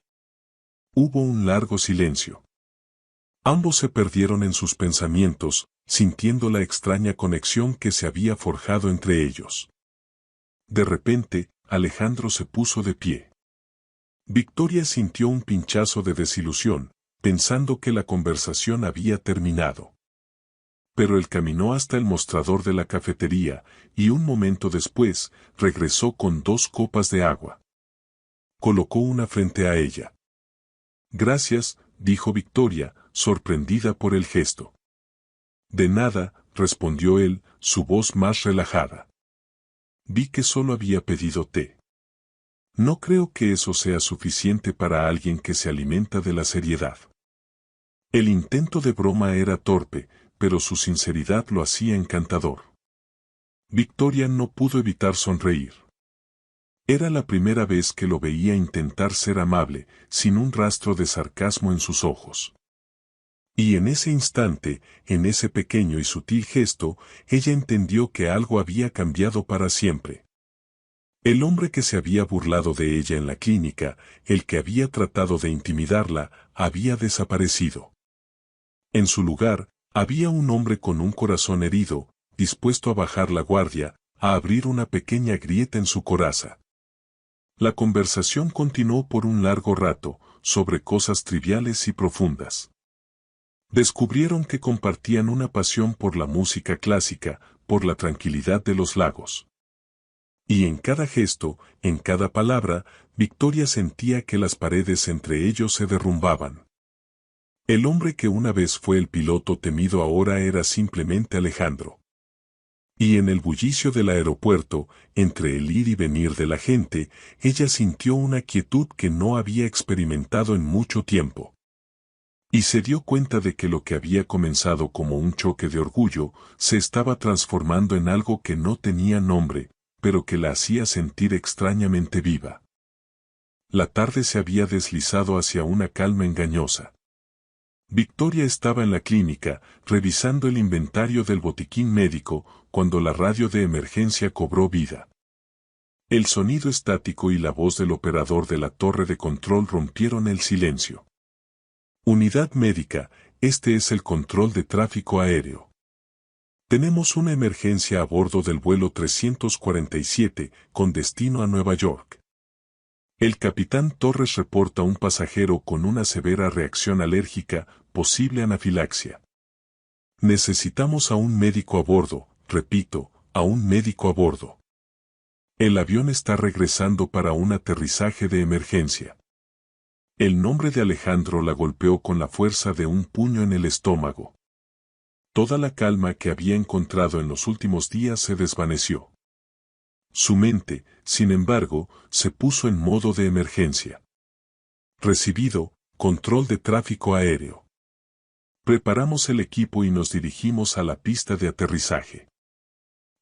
Hubo un largo silencio. Ambos se perdieron en sus pensamientos, sintiendo la extraña conexión que se había forjado entre ellos. De repente, Alejandro se puso de pie. Victoria sintió un pinchazo de desilusión, pensando que la conversación había terminado. Pero él caminó hasta el mostrador de la cafetería, y un momento después, regresó con 2 copas de agua. Colocó una frente a ella. Gracias, dijo Victoria, sorprendida por el gesto. De nada, respondió él, su voz más relajada. Vi que solo había pedido té. No creo que eso sea suficiente para alguien que se alimenta de la seriedad. El intento de broma era torpe, pero su sinceridad lo hacía encantador. Victoria no pudo evitar sonreír. Era la primera vez que lo veía intentar ser amable, sin un rastro de sarcasmo en sus ojos. Y en ese instante, en ese pequeño y sutil gesto, ella entendió que algo había cambiado para siempre. El hombre que se había burlado de ella en la clínica, el que había tratado de intimidarla, había desaparecido. En su lugar, había un hombre con un corazón herido, dispuesto a bajar la guardia, a abrir una pequeña grieta en su coraza. La conversación continuó por un largo rato, sobre cosas triviales y profundas. Descubrieron que compartían una pasión por la música clásica, por la tranquilidad de los lagos. Y en cada gesto, en cada palabra, Victoria sentía que las paredes entre ellos se derrumbaban. El hombre que una vez fue el piloto temido ahora era simplemente Alejandro. Y en el bullicio del aeropuerto, entre el ir y venir de la gente, ella sintió una quietud que no había experimentado en mucho tiempo. Y se dio cuenta de que lo que había comenzado como un choque de orgullo, se estaba transformando en algo que no tenía nombre, pero que la hacía sentir extrañamente viva. La tarde se había deslizado hacia una calma engañosa. Victoria estaba en la clínica, revisando el inventario del botiquín médico, cuando la radio de emergencia cobró vida. El sonido estático y la voz del operador de la torre de control rompieron el silencio. Unidad médica, este es el control de tráfico aéreo. Tenemos una emergencia a bordo del vuelo 347, con destino a Nueva York. El capitán Torres reporta un pasajero con una severa reacción alérgica, posible anafilaxia. Necesitamos a un médico a bordo, repito, a un médico a bordo. El avión está regresando para un aterrizaje de emergencia. El nombre de Alejandro la golpeó con la fuerza de un puño en el estómago. Toda la calma que había encontrado en los últimos días se desvaneció. Su mente, sin embargo, se puso en modo de emergencia. Recibido, control de tráfico aéreo. Preparamos el equipo y nos dirigimos a la pista de aterrizaje.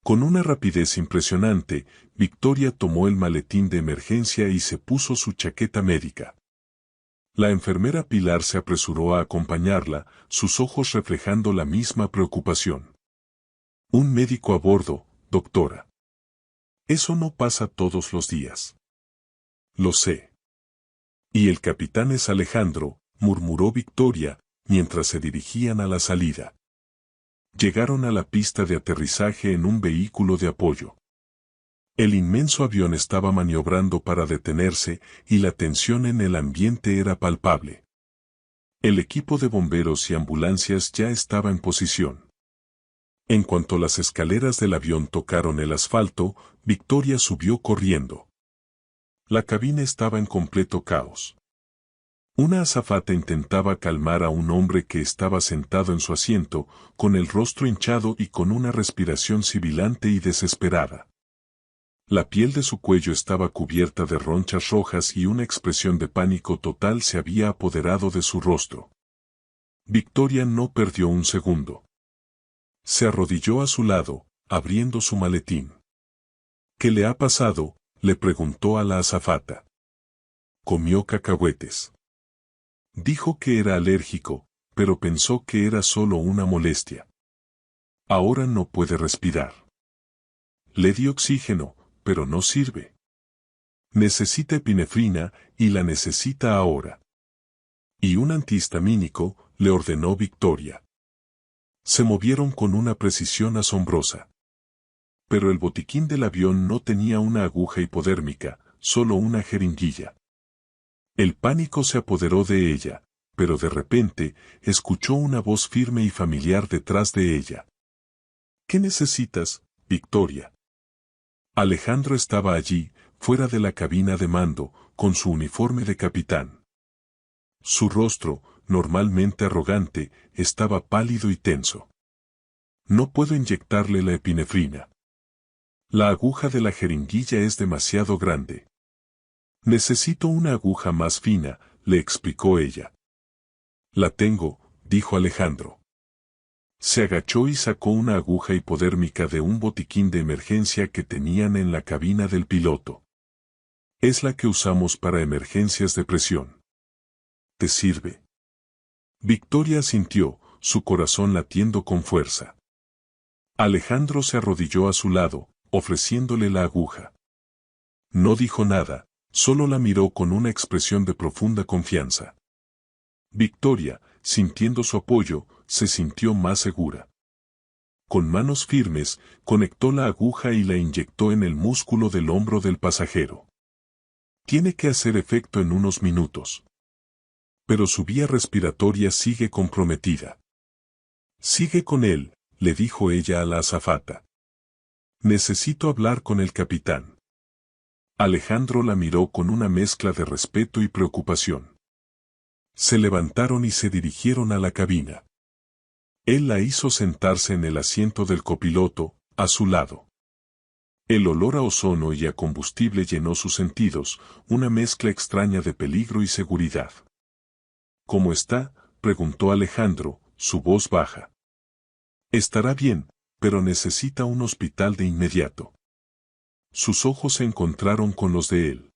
Con una rapidez impresionante, Victoria tomó el maletín de emergencia y se puso su chaqueta médica. La enfermera Pilar se apresuró a acompañarla, sus ojos reflejando la misma preocupación. Un médico a bordo, doctora. Eso no pasa todos los días. Lo sé. Y el capitán es Alejandro, murmuró Victoria, mientras se dirigían a la salida. Llegaron a la pista de aterrizaje en un vehículo de apoyo. El inmenso avión estaba maniobrando para detenerse y la tensión en el ambiente era palpable. El equipo de bomberos y ambulancias ya estaba en posición. En cuanto las escaleras del avión tocaron el asfalto, Victoria subió corriendo. La cabina estaba en completo caos. Una azafata intentaba calmar a un hombre que estaba sentado en su asiento, con el rostro hinchado y con una respiración sibilante y desesperada. La piel de su cuello estaba cubierta de ronchas rojas y una expresión de pánico total se había apoderado de su rostro. Victoria no perdió un segundo. Se arrodilló a su lado, abriendo su maletín. ¿Qué le ha pasado?, le preguntó a la azafata. Comió cacahuetes. Dijo que era alérgico, pero pensó que era solo una molestia. Ahora no puede respirar. Le di oxígeno, pero no sirve. Necesita epinefrina y la necesita ahora. Y un antihistamínico, le ordenó Victoria. Se movieron con una precisión asombrosa. Pero el botiquín del avión no tenía una aguja hipodérmica, solo una jeringuilla. El pánico se apoderó de ella, pero de repente, escuchó una voz firme y familiar detrás de ella. ¿Qué necesitas, Victoria? Alejandro estaba allí, fuera de la cabina de mando, con su uniforme de capitán. Su rostro, normalmente arrogante, estaba pálido y tenso. No puedo inyectarle la epinefrina. La aguja de la jeringuilla es demasiado grande. Necesito una aguja más fina, le explicó ella. La tengo, dijo Alejandro. Se agachó y sacó una aguja hipodérmica de un botiquín de emergencia que tenían en la cabina del piloto. Es la que usamos para emergencias de presión. ¿Te sirve? Victoria asintió, su corazón latiendo con fuerza. Alejandro se arrodilló a su lado, ofreciéndole la aguja. No dijo nada, solo la miró con una expresión de profunda confianza. Victoria, sintiendo su apoyo, se sintió más segura. Con manos firmes, conectó la aguja y la inyectó en el músculo del hombro del pasajero. Tiene que hacer efecto en unos minutos. Pero su vía respiratoria sigue comprometida. Sigue con él, le dijo ella a la azafata. Necesito hablar con el capitán. Alejandro la miró con una mezcla de respeto y preocupación. Se levantaron y se dirigieron a la cabina. Él la hizo sentarse en el asiento del copiloto, a su lado. El olor a ozono y a combustible llenó sus sentidos, una mezcla extraña de peligro y seguridad. ¿Cómo está?, preguntó Alejandro, su voz baja. Estará bien, pero necesita un hospital de inmediato. Sus ojos se encontraron con los de él.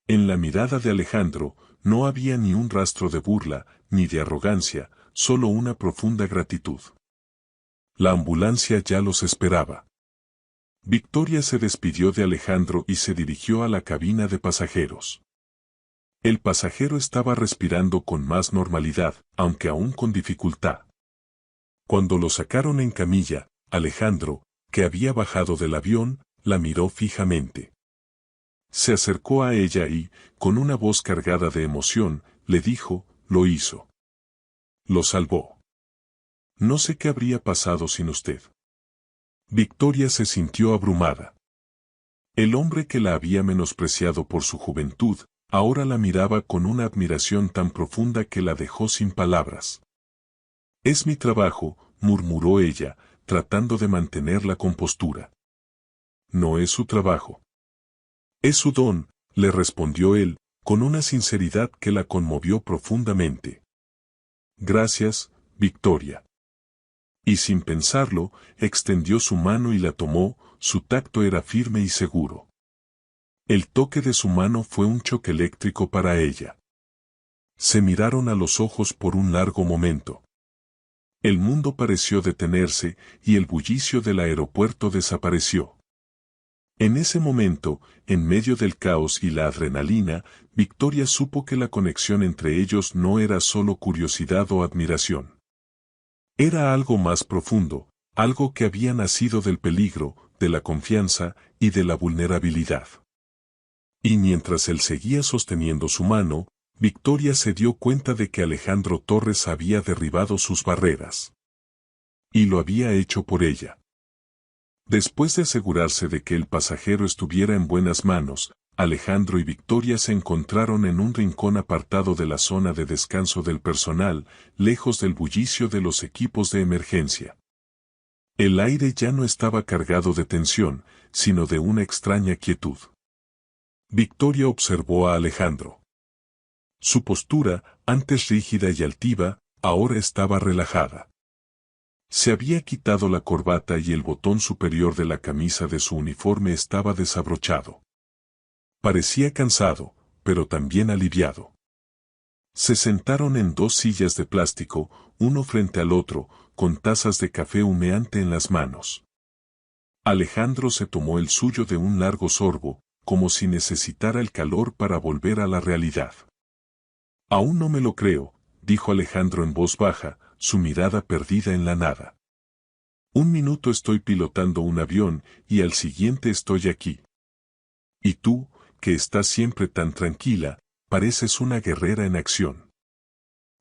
En la mirada de Alejandro, no había ni un rastro de burla, ni de arrogancia, solo una profunda gratitud. La ambulancia ya los esperaba. Victoria se despidió de Alejandro y se dirigió a la cabina de pasajeros. El pasajero estaba respirando con más normalidad, aunque aún con dificultad. Cuando lo sacaron en camilla, Alejandro, que había bajado del avión, la miró fijamente. Se acercó a ella y, con una voz cargada de emoción, le dijo, lo hizo. Lo salvó. No sé qué habría pasado sin usted. Victoria se sintió abrumada. El hombre que la había menospreciado por su juventud, ahora la miraba con una admiración tan profunda que la dejó sin palabras. Es mi trabajo, murmuró ella, tratando de mantener la compostura. No es su trabajo. Es su don, le respondió él, con una sinceridad que la conmovió profundamente. Gracias, Victoria. Y sin pensarlo, extendió su mano y la tomó, su tacto era firme y seguro. El toque de su mano fue un choque eléctrico para ella. Se miraron a los ojos por un largo momento. El mundo pareció detenerse y el bullicio del aeropuerto desapareció. En ese momento, en medio del caos y la adrenalina, Victoria supo que la conexión entre ellos no era solo curiosidad o admiración. Era algo más profundo, algo que había nacido del peligro, de la confianza y de la vulnerabilidad. Y mientras él seguía sosteniendo su mano, Victoria se dio cuenta de que Alejandro Torres había derribado sus barreras. Y lo había hecho por ella. Después de asegurarse de que el pasajero estuviera en buenas manos, Alejandro y Victoria se encontraron en un rincón apartado de la zona de descanso del personal, lejos del bullicio de los equipos de emergencia. El aire ya no estaba cargado de tensión, sino de una extraña quietud. Victoria observó a Alejandro. Su postura, antes rígida y altiva, ahora estaba relajada. Se había quitado la corbata y el botón superior de la camisa de su uniforme estaba desabrochado. Parecía cansado, pero también aliviado. Se sentaron en dos sillas de plástico, uno frente al otro, con tazas de café humeante en las manos. Alejandro se tomó el suyo de un largo sorbo, como si necesitara el calor para volver a la realidad. Aún no me lo creo, dijo Alejandro en voz baja, su mirada perdida en la nada. Un minuto estoy pilotando un avión y al siguiente estoy aquí. Y tú, que estás siempre tan tranquila, pareces una guerrera en acción.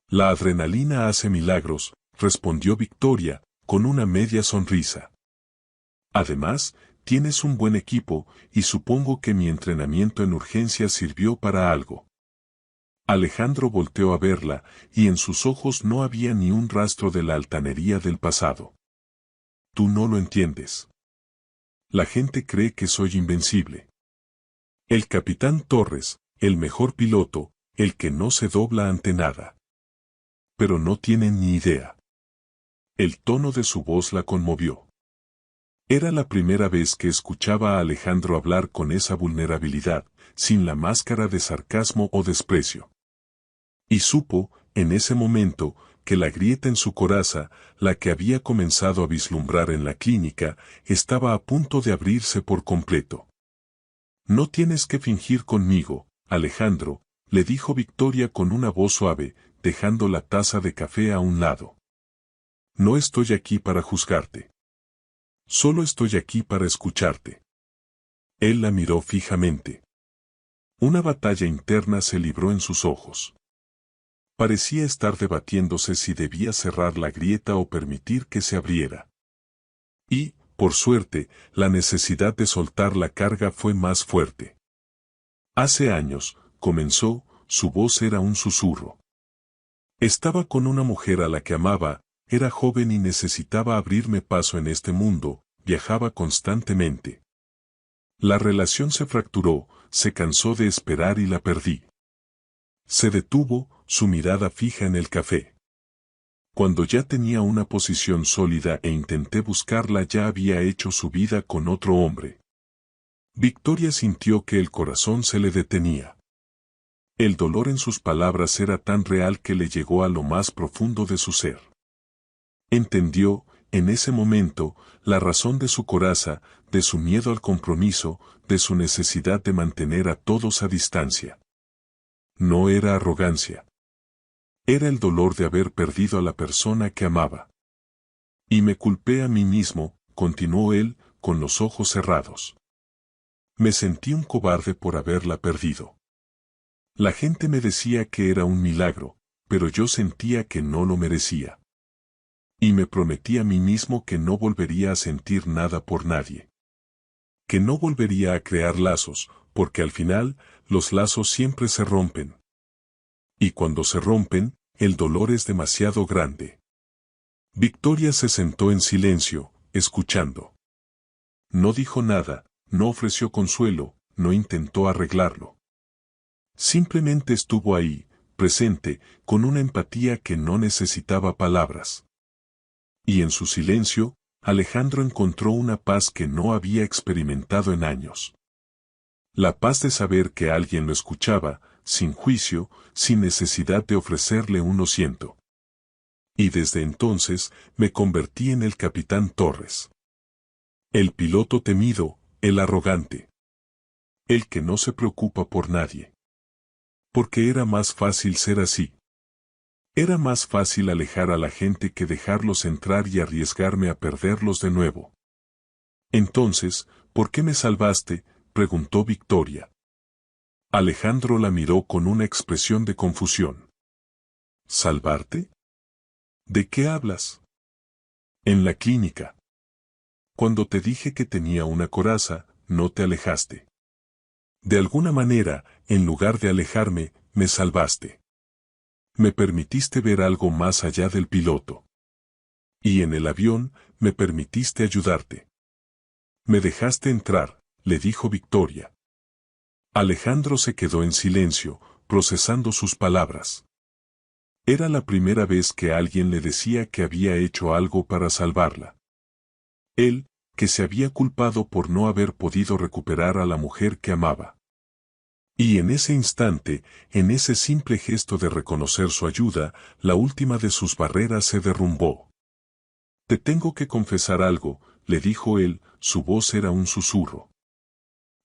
La adrenalina hace milagros, respondió Victoria, con una media sonrisa. Además, tienes un buen equipo y supongo que mi entrenamiento en urgencias sirvió para algo. Alejandro volteó a verla y en sus ojos no había ni un rastro de la altanería del pasado. Tú no lo entiendes. La gente cree que soy invencible. El capitán Torres, el mejor piloto, el que no se dobla ante nada. Pero no tienen ni idea. El tono de su voz la conmovió. Era la primera vez que escuchaba a Alejandro hablar con esa vulnerabilidad, sin la máscara de sarcasmo o desprecio. Y supo, en ese momento, que la grieta en su coraza, la que había comenzado a vislumbrar en la clínica, estaba a punto de abrirse por completo. No tienes que fingir conmigo, Alejandro, le dijo Victoria con una voz suave, dejando la taza de café a un lado. No estoy aquí para juzgarte. Solo estoy aquí para escucharte. Él la miró fijamente. Una batalla interna se libró en sus ojos. Parecía estar debatiéndose si debía cerrar la grieta o permitir que se abriera. Y, por suerte, la necesidad de soltar la carga fue más fuerte. Hace años, comenzó, su voz era un susurro. Estaba con una mujer a la que amaba, era joven y necesitaba abrirme paso en este mundo, viajaba constantemente. La relación se fracturó, se cansó de esperar y la perdí. Se detuvo, su mirada fija en el café. Cuando ya tenía una posición sólida e intenté buscarla, ya había hecho su vida con otro hombre. Victoria sintió que el corazón se le detenía. El dolor en sus palabras era tan real que le llegó a lo más profundo de su ser. Entendió, en ese momento, la razón de su coraza, de su miedo al compromiso, de su necesidad de mantener a todos a distancia. No era arrogancia. Era el dolor de haber perdido a la persona que amaba. Y me culpé a mí mismo, continuó él, con los ojos cerrados. Me sentí un cobarde por haberla perdido. La gente me decía que era un milagro, pero yo sentía que no lo merecía. Y me prometí a mí mismo que no volvería a sentir nada por nadie. Que no volvería a crear lazos, porque al final, los lazos siempre se rompen. Y cuando se rompen, el dolor es demasiado grande. Victoria se sentó en silencio, escuchando. No dijo nada, no ofreció consuelo, no intentó arreglarlo. Simplemente estuvo ahí, presente, con una empatía que no necesitaba palabras. Y en su silencio, Alejandro encontró una paz que no había experimentado en años. La paz de saber que alguien lo escuchaba, sin juicio, sin necesidad de ofrecerle un lo siento. Y desde entonces, me convertí en el capitán Torres. El piloto temido, el arrogante. El que no se preocupa por nadie. Porque era más fácil ser así. Era más fácil alejar a la gente que dejarlos entrar y arriesgarme a perderlos de nuevo. Entonces, ¿por qué me salvaste?, preguntó Victoria. Alejandro la miró con una expresión de confusión. ¿Salvarte? ¿De qué hablas? En la clínica. Cuando te dije que tenía una coraza, no te alejaste. De alguna manera, en lugar de alejarme, me salvaste. Me permitiste ver algo más allá del piloto. Y en el avión, me permitiste ayudarte. Me dejaste entrar, le dijo Victoria. Alejandro se quedó en silencio, procesando sus palabras. Era la primera vez que alguien le decía que había hecho algo para salvarla. Él, que se había culpado por no haber podido recuperar a la mujer que amaba. Y en ese instante, en ese simple gesto de reconocer su ayuda, la última de sus barreras se derrumbó. Te tengo que confesar algo, le dijo él, su voz era un susurro.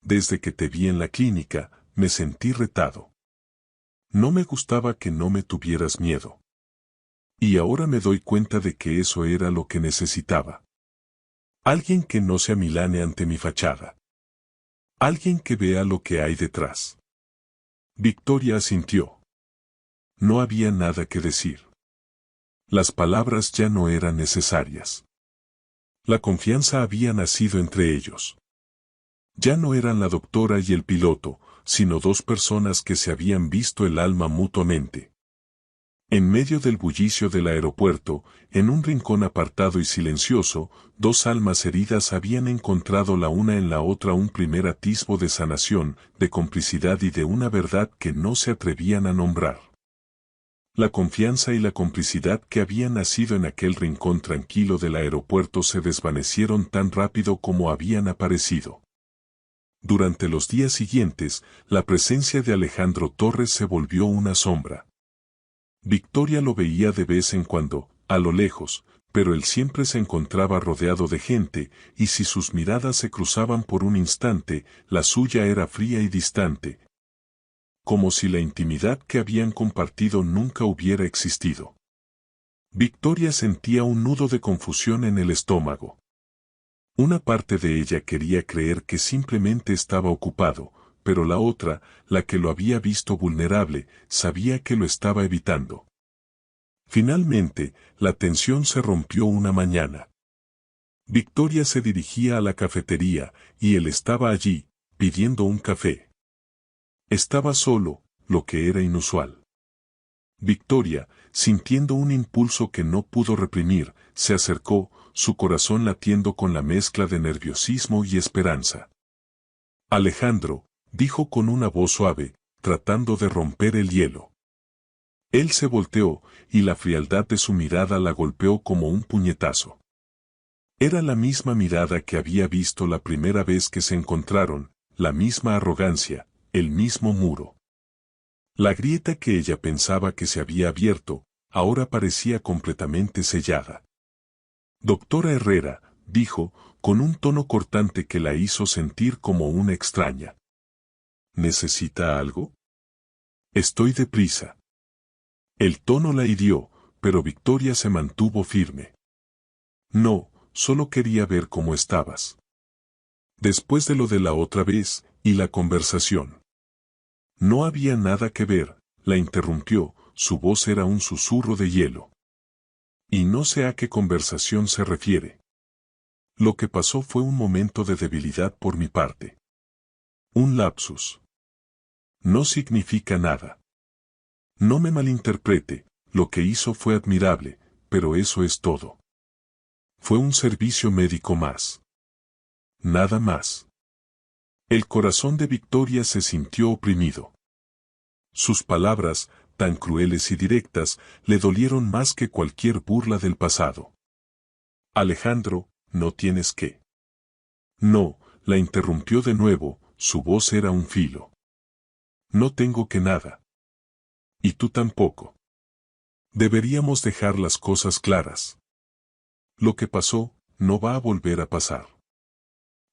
Desde que te vi en la clínica, me sentí retado. No me gustaba que no me tuvieras miedo. Y ahora me doy cuenta de que eso era lo que necesitaba. Alguien que no se amilane ante mi fachada. Alguien que vea lo que hay detrás. Victoria asintió. No había nada que decir. Las palabras ya no eran necesarias. La confianza había nacido entre ellos. Ya no eran la doctora y el piloto, sino dos personas que se habían visto el alma mutuamente. En medio del bullicio del aeropuerto, en un rincón apartado y silencioso, dos almas heridas habían encontrado la una en la otra un primer atisbo de sanación, de complicidad y de una verdad que no se atrevían a nombrar. La confianza y la complicidad que habían nacido en aquel rincón tranquilo del aeropuerto se desvanecieron tan rápido como habían aparecido. Durante los días siguientes, la presencia de Alejandro Torres se volvió una sombra. Victoria lo veía de vez en cuando, a lo lejos, pero él siempre se encontraba rodeado de gente, y si sus miradas se cruzaban por un instante, la suya era fría y distante, como si la intimidad que habían compartido nunca hubiera existido. Victoria sentía un nudo de confusión en el estómago. Una parte de ella quería creer que simplemente estaba ocupado, pero la otra, la que lo había visto vulnerable, sabía que lo estaba evitando. Finalmente, la tensión se rompió una mañana. Victoria se dirigía a la cafetería, y él estaba allí, pidiendo un café. Estaba solo, lo que era inusual. Victoria, sintiendo un impulso que no pudo reprimir, se acercó, su corazón latiendo con la mezcla de nerviosismo y esperanza. Alejandro, dijo con una voz suave, tratando de romper el hielo. Él se volteó, y la frialdad de su mirada la golpeó como un puñetazo. Era la misma mirada que había visto la primera vez que se encontraron, la misma arrogancia, el mismo muro. La grieta que ella pensaba que se había abierto, ahora parecía completamente sellada. Doctora Herrera, dijo, con un tono cortante que la hizo sentir como una extraña. ¿Necesita algo? Estoy deprisa. El tono la hirió, pero Victoria se mantuvo firme. No, solo quería ver cómo estabas. Después de lo de la otra vez, y la conversación. No había nada que ver, la interrumpió, su voz era un susurro de hielo. Y no sé a qué conversación se refiere. Lo que pasó fue un momento de debilidad por mi parte. Un lapsus. No significa nada. No me malinterprete, lo que hizo fue admirable, pero eso es todo. Fue un servicio médico más. Nada más. El corazón de Victoria se sintió oprimido. Sus palabras, tan crueles y directas, le dolieron más que cualquier burla del pasado. Alejandro, no tienes que. No, la interrumpió de nuevo, su voz era un filo. No tengo que nada. Y tú tampoco. Deberíamos dejar las cosas claras. Lo que pasó, no va a volver a pasar.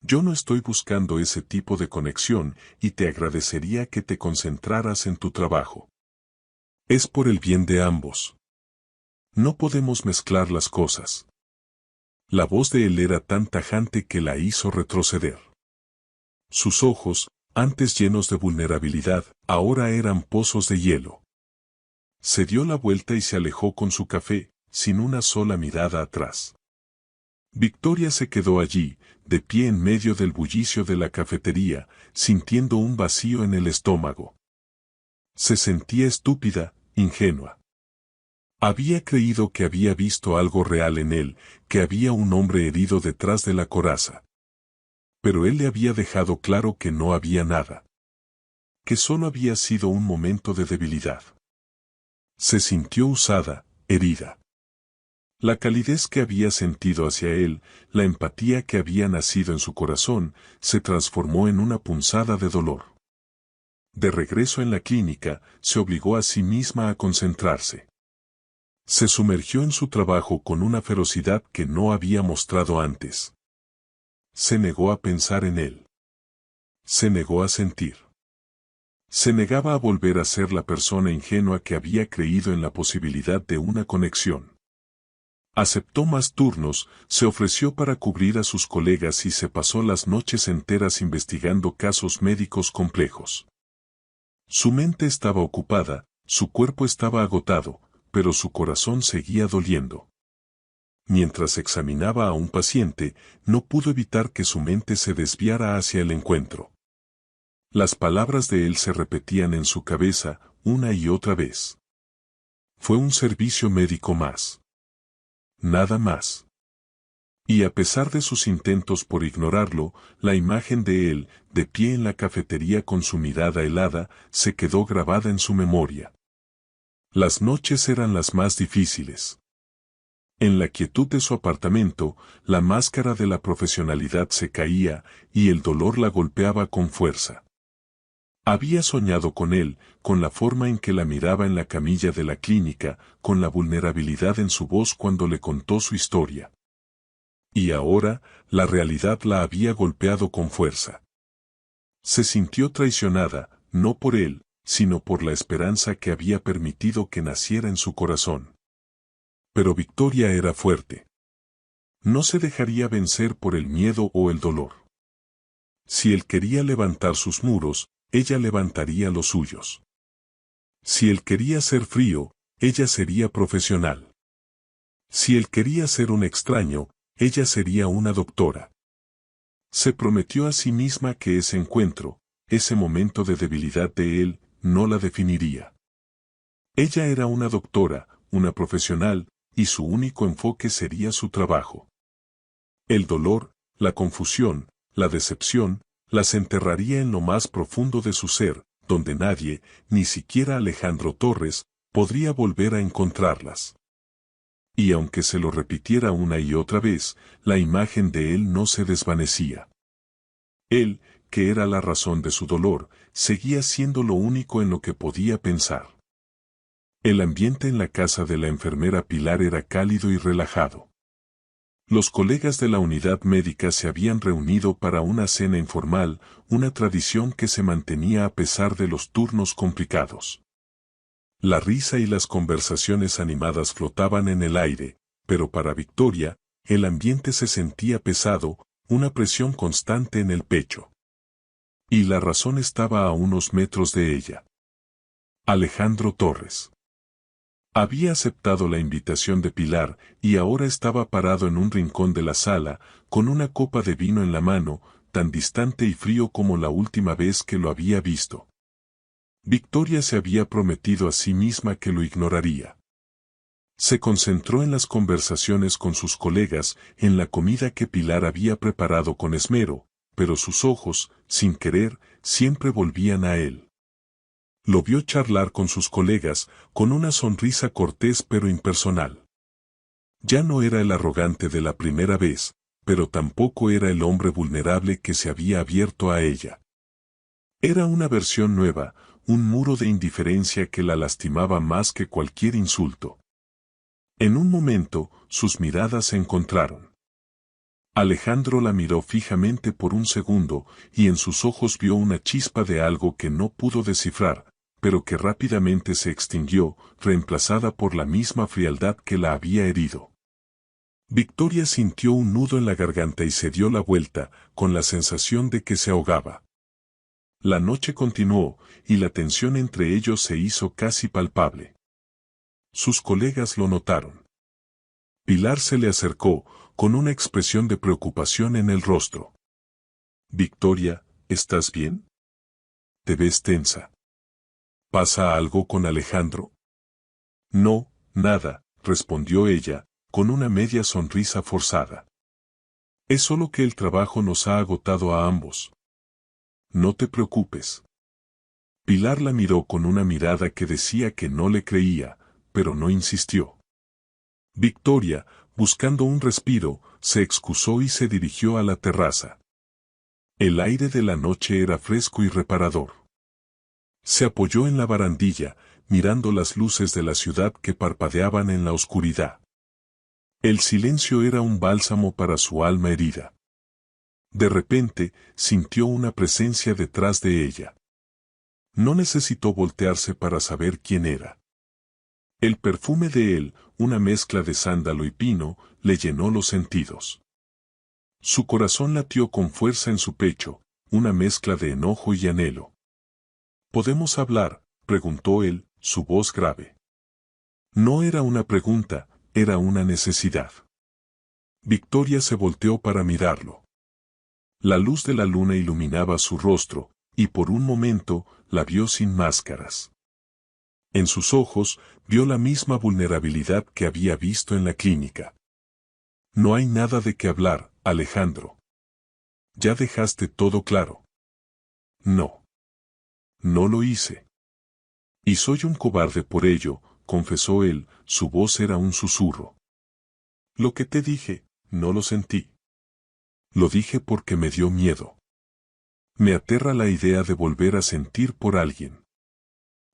Yo no estoy buscando ese tipo de conexión y te agradecería que te concentraras en tu trabajo. Es por el bien de ambos. No podemos mezclar las cosas. La voz de él era tan tajante que la hizo retroceder. Sus ojos, antes llenos de vulnerabilidad, ahora eran pozos de hielo. Se dio la vuelta y se alejó con su café, sin una sola mirada atrás. Victoria se quedó allí, de pie en medio del bullicio de la cafetería, sintiendo un vacío en el estómago. Se sentía estúpida, ingenua. Había creído que había visto algo real en él, que había un hombre herido detrás de la coraza. Pero él le había dejado claro que no había nada. Que solo había sido un momento de debilidad. Se sintió usada, herida. La calidez que había sentido hacia él, la empatía que había nacido en su corazón, se transformó en una punzada de dolor. De regreso en la clínica, se obligó a sí misma a concentrarse. Se sumergió en su trabajo con una ferocidad que no había mostrado antes. Se negó a pensar en él. Se negó a sentir. Se negaba a volver a ser la persona ingenua que había creído en la posibilidad de una conexión. Aceptó más turnos, se ofreció para cubrir a sus colegas y se pasó las noches enteras investigando casos médicos complejos. Su mente estaba ocupada, su cuerpo estaba agotado, pero su corazón seguía doliendo. Mientras examinaba a un paciente, no pudo evitar que su mente se desviara hacia el encuentro. Las palabras de él se repetían en su cabeza, una y otra vez. Fue un servicio médico más. Nada más. Y a pesar de sus intentos por ignorarlo, la imagen de él, de pie en la cafetería con su mirada helada, se quedó grabada en su memoria. Las noches eran las más difíciles. En la quietud de su apartamento, la máscara de la profesionalidad se caía, y el dolor la golpeaba con fuerza. Había soñado con él, con la forma en que la miraba en la camilla de la clínica, con la vulnerabilidad en su voz cuando le contó su historia. Y ahora, la realidad la había golpeado con fuerza. Se sintió traicionada, no por él, sino por la esperanza que había permitido que naciera en su corazón. Pero Victoria era fuerte. No se dejaría vencer por el miedo o el dolor. Si él quería levantar sus muros, ella levantaría los suyos. Si él quería ser frío, ella sería profesional. Si él quería ser un extraño, ella sería una doctora. Se prometió a sí misma que ese encuentro, ese momento de debilidad de él, no la definiría. Ella era una doctora, una profesional, y su único enfoque sería su trabajo. El dolor, la confusión, la decepción, las enterraría en lo más profundo de su ser, donde nadie, ni siquiera Alejandro Torres, podría volver a encontrarlas. Y aunque se lo repitiera una y otra vez, la imagen de él no se desvanecía. Él, que era la razón de su dolor, seguía siendo lo único en lo que podía pensar. El ambiente en la casa de la enfermera Pilar era cálido y relajado. Los colegas de la unidad médica se habían reunido para una cena informal, una tradición que se mantenía a pesar de los turnos complicados. La risa y las conversaciones animadas flotaban en el aire, pero para Victoria, el ambiente se sentía pesado, una presión constante en el pecho. Y la razón estaba a unos metros de ella. Alejandro Torres. Había aceptado la invitación de Pilar y ahora estaba parado en un rincón de la sala, con una copa de vino en la mano, tan distante y frío como la última vez que lo había visto. Victoria se había prometido a sí misma que lo ignoraría. Se concentró en las conversaciones con sus colegas, en la comida que Pilar había preparado con esmero, pero sus ojos, sin querer, siempre volvían a él. Lo vio charlar con sus colegas, con una sonrisa cortés pero impersonal. Ya no era el arrogante de la primera vez, pero tampoco era el hombre vulnerable que se había abierto a ella. Era una versión nueva, un muro de indiferencia que la lastimaba más que cualquier insulto. En un momento, sus miradas se encontraron. Alejandro la miró fijamente por un segundo, y en sus ojos vio una chispa de algo que no pudo descifrar, pero que rápidamente se extinguió, reemplazada por la misma frialdad que la había herido. Victoria sintió un nudo en la garganta y se dio la vuelta, con la sensación de que se ahogaba. La noche continuó, y la tensión entre ellos se hizo casi palpable. Sus colegas lo notaron. Pilar se le acercó, con una expresión de preocupación en el rostro. Victoria, ¿estás bien? ¿Te ves tensa? ¿Pasa algo con Alejandro? No, nada, respondió ella, con una media sonrisa forzada. Es solo que el trabajo nos ha agotado a ambos. No te preocupes. Pilar la miró con una mirada que decía que no le creía, pero no insistió. Victoria, buscando un respiro, se excusó y se dirigió a la terraza. El aire de la noche era fresco y reparador. Se apoyó en la barandilla, mirando las luces de la ciudad que parpadeaban en la oscuridad. El silencio era un bálsamo para su alma herida. De repente, sintió una presencia detrás de ella. No necesitó voltearse para saber quién era. El perfume de él, una mezcla de sándalo y pino, le llenó los sentidos. Su corazón latió con fuerza en su pecho, una mezcla de enojo y anhelo. ¿Podemos hablar?, preguntó él, su voz grave. No era una pregunta, era una necesidad. Victoria se volteó para mirarlo. La luz de la luna iluminaba su rostro, y por un momento, la vio sin máscaras. En sus ojos, vio la misma vulnerabilidad que había visto en la clínica. No hay nada de qué hablar, Alejandro. Ya dejaste todo claro. No. No lo hice. Y soy un cobarde por ello, confesó él, su voz era un susurro. Lo que te dije, no lo sentí. Lo dije porque me dio miedo. Me aterra la idea de volver a sentir por alguien.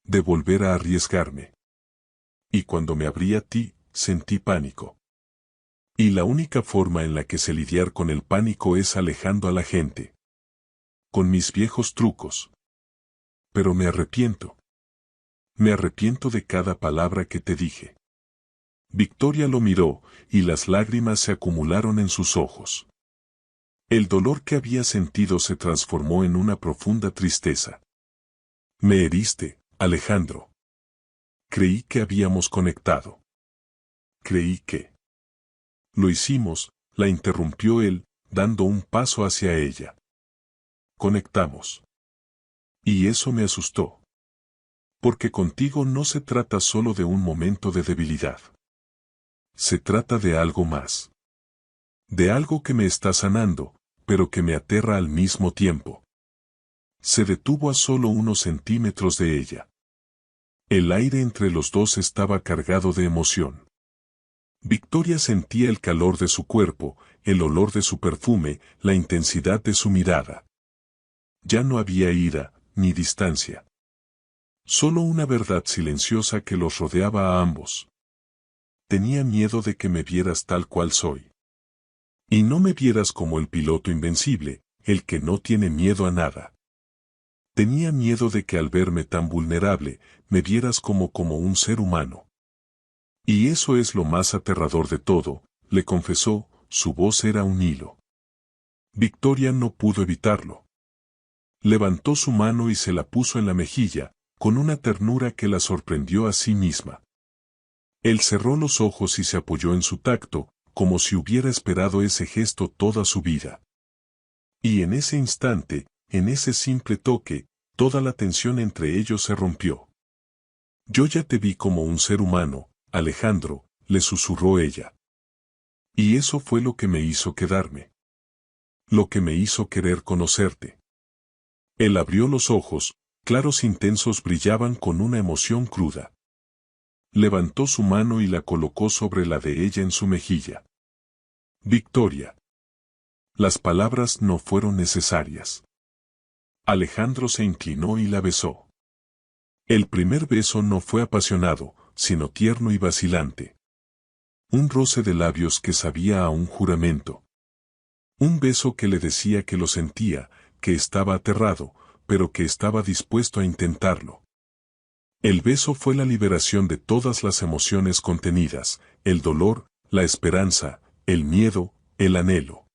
De volver a arriesgarme. Y cuando me abrí a ti, sentí pánico. Y la única forma en la que sé lidiar con el pánico es alejando a la gente. Con mis viejos trucos. Pero me arrepiento. Me arrepiento de cada palabra que te dije. Victoria lo miró, y las lágrimas se acumularon en sus ojos. El dolor que había sentido se transformó en una profunda tristeza. Me heriste, Alejandro. Creí que habíamos conectado. Creí que... Lo hicimos, la interrumpió él, dando un paso hacia ella. Conectamos. Y eso me asustó. Porque contigo no se trata solo de un momento de debilidad. Se trata de algo más. De algo que me está sanando, pero que me aterra al mismo tiempo. Se detuvo a solo unos centímetros de ella. El aire entre los dos estaba cargado de emoción. Victoria sentía el calor de su cuerpo, el olor de su perfume, la intensidad de su mirada. Ya no había ira, ni distancia. Solo una verdad silenciosa que los rodeaba a ambos. Tenía miedo de que me vieras tal cual soy. Y no me vieras como el piloto invencible, el que no tiene miedo a nada. Tenía miedo de que al verme tan vulnerable, me vieras como un ser humano. Y eso es lo más aterrador de todo, le confesó, su voz era un hilo. Victoria no pudo evitarlo. Levantó su mano y se la puso en la mejilla, con una ternura que la sorprendió a sí misma. Él cerró los ojos y se apoyó en su tacto, como si hubiera esperado ese gesto toda su vida. Y en ese instante, en ese simple toque, toda la tensión entre ellos se rompió. Yo ya te vi como un ser humano, Alejandro, le susurró ella. Y eso fue lo que me hizo quedarme. Lo que me hizo querer conocerte. Él abrió los ojos, claros intensos brillaban con una emoción cruda. Levantó su mano y la colocó sobre la de ella en su mejilla. Victoria. Las palabras no fueron necesarias. Alejandro se inclinó y la besó. El primer beso no fue apasionado, sino tierno y vacilante. Un roce de labios que sabía a un juramento. Un beso que le decía que lo sentía, que estaba aterrado, pero que estaba dispuesto a intentarlo. El beso fue la liberación de todas las emociones contenidas, el dolor, la esperanza, el miedo, el anhelo.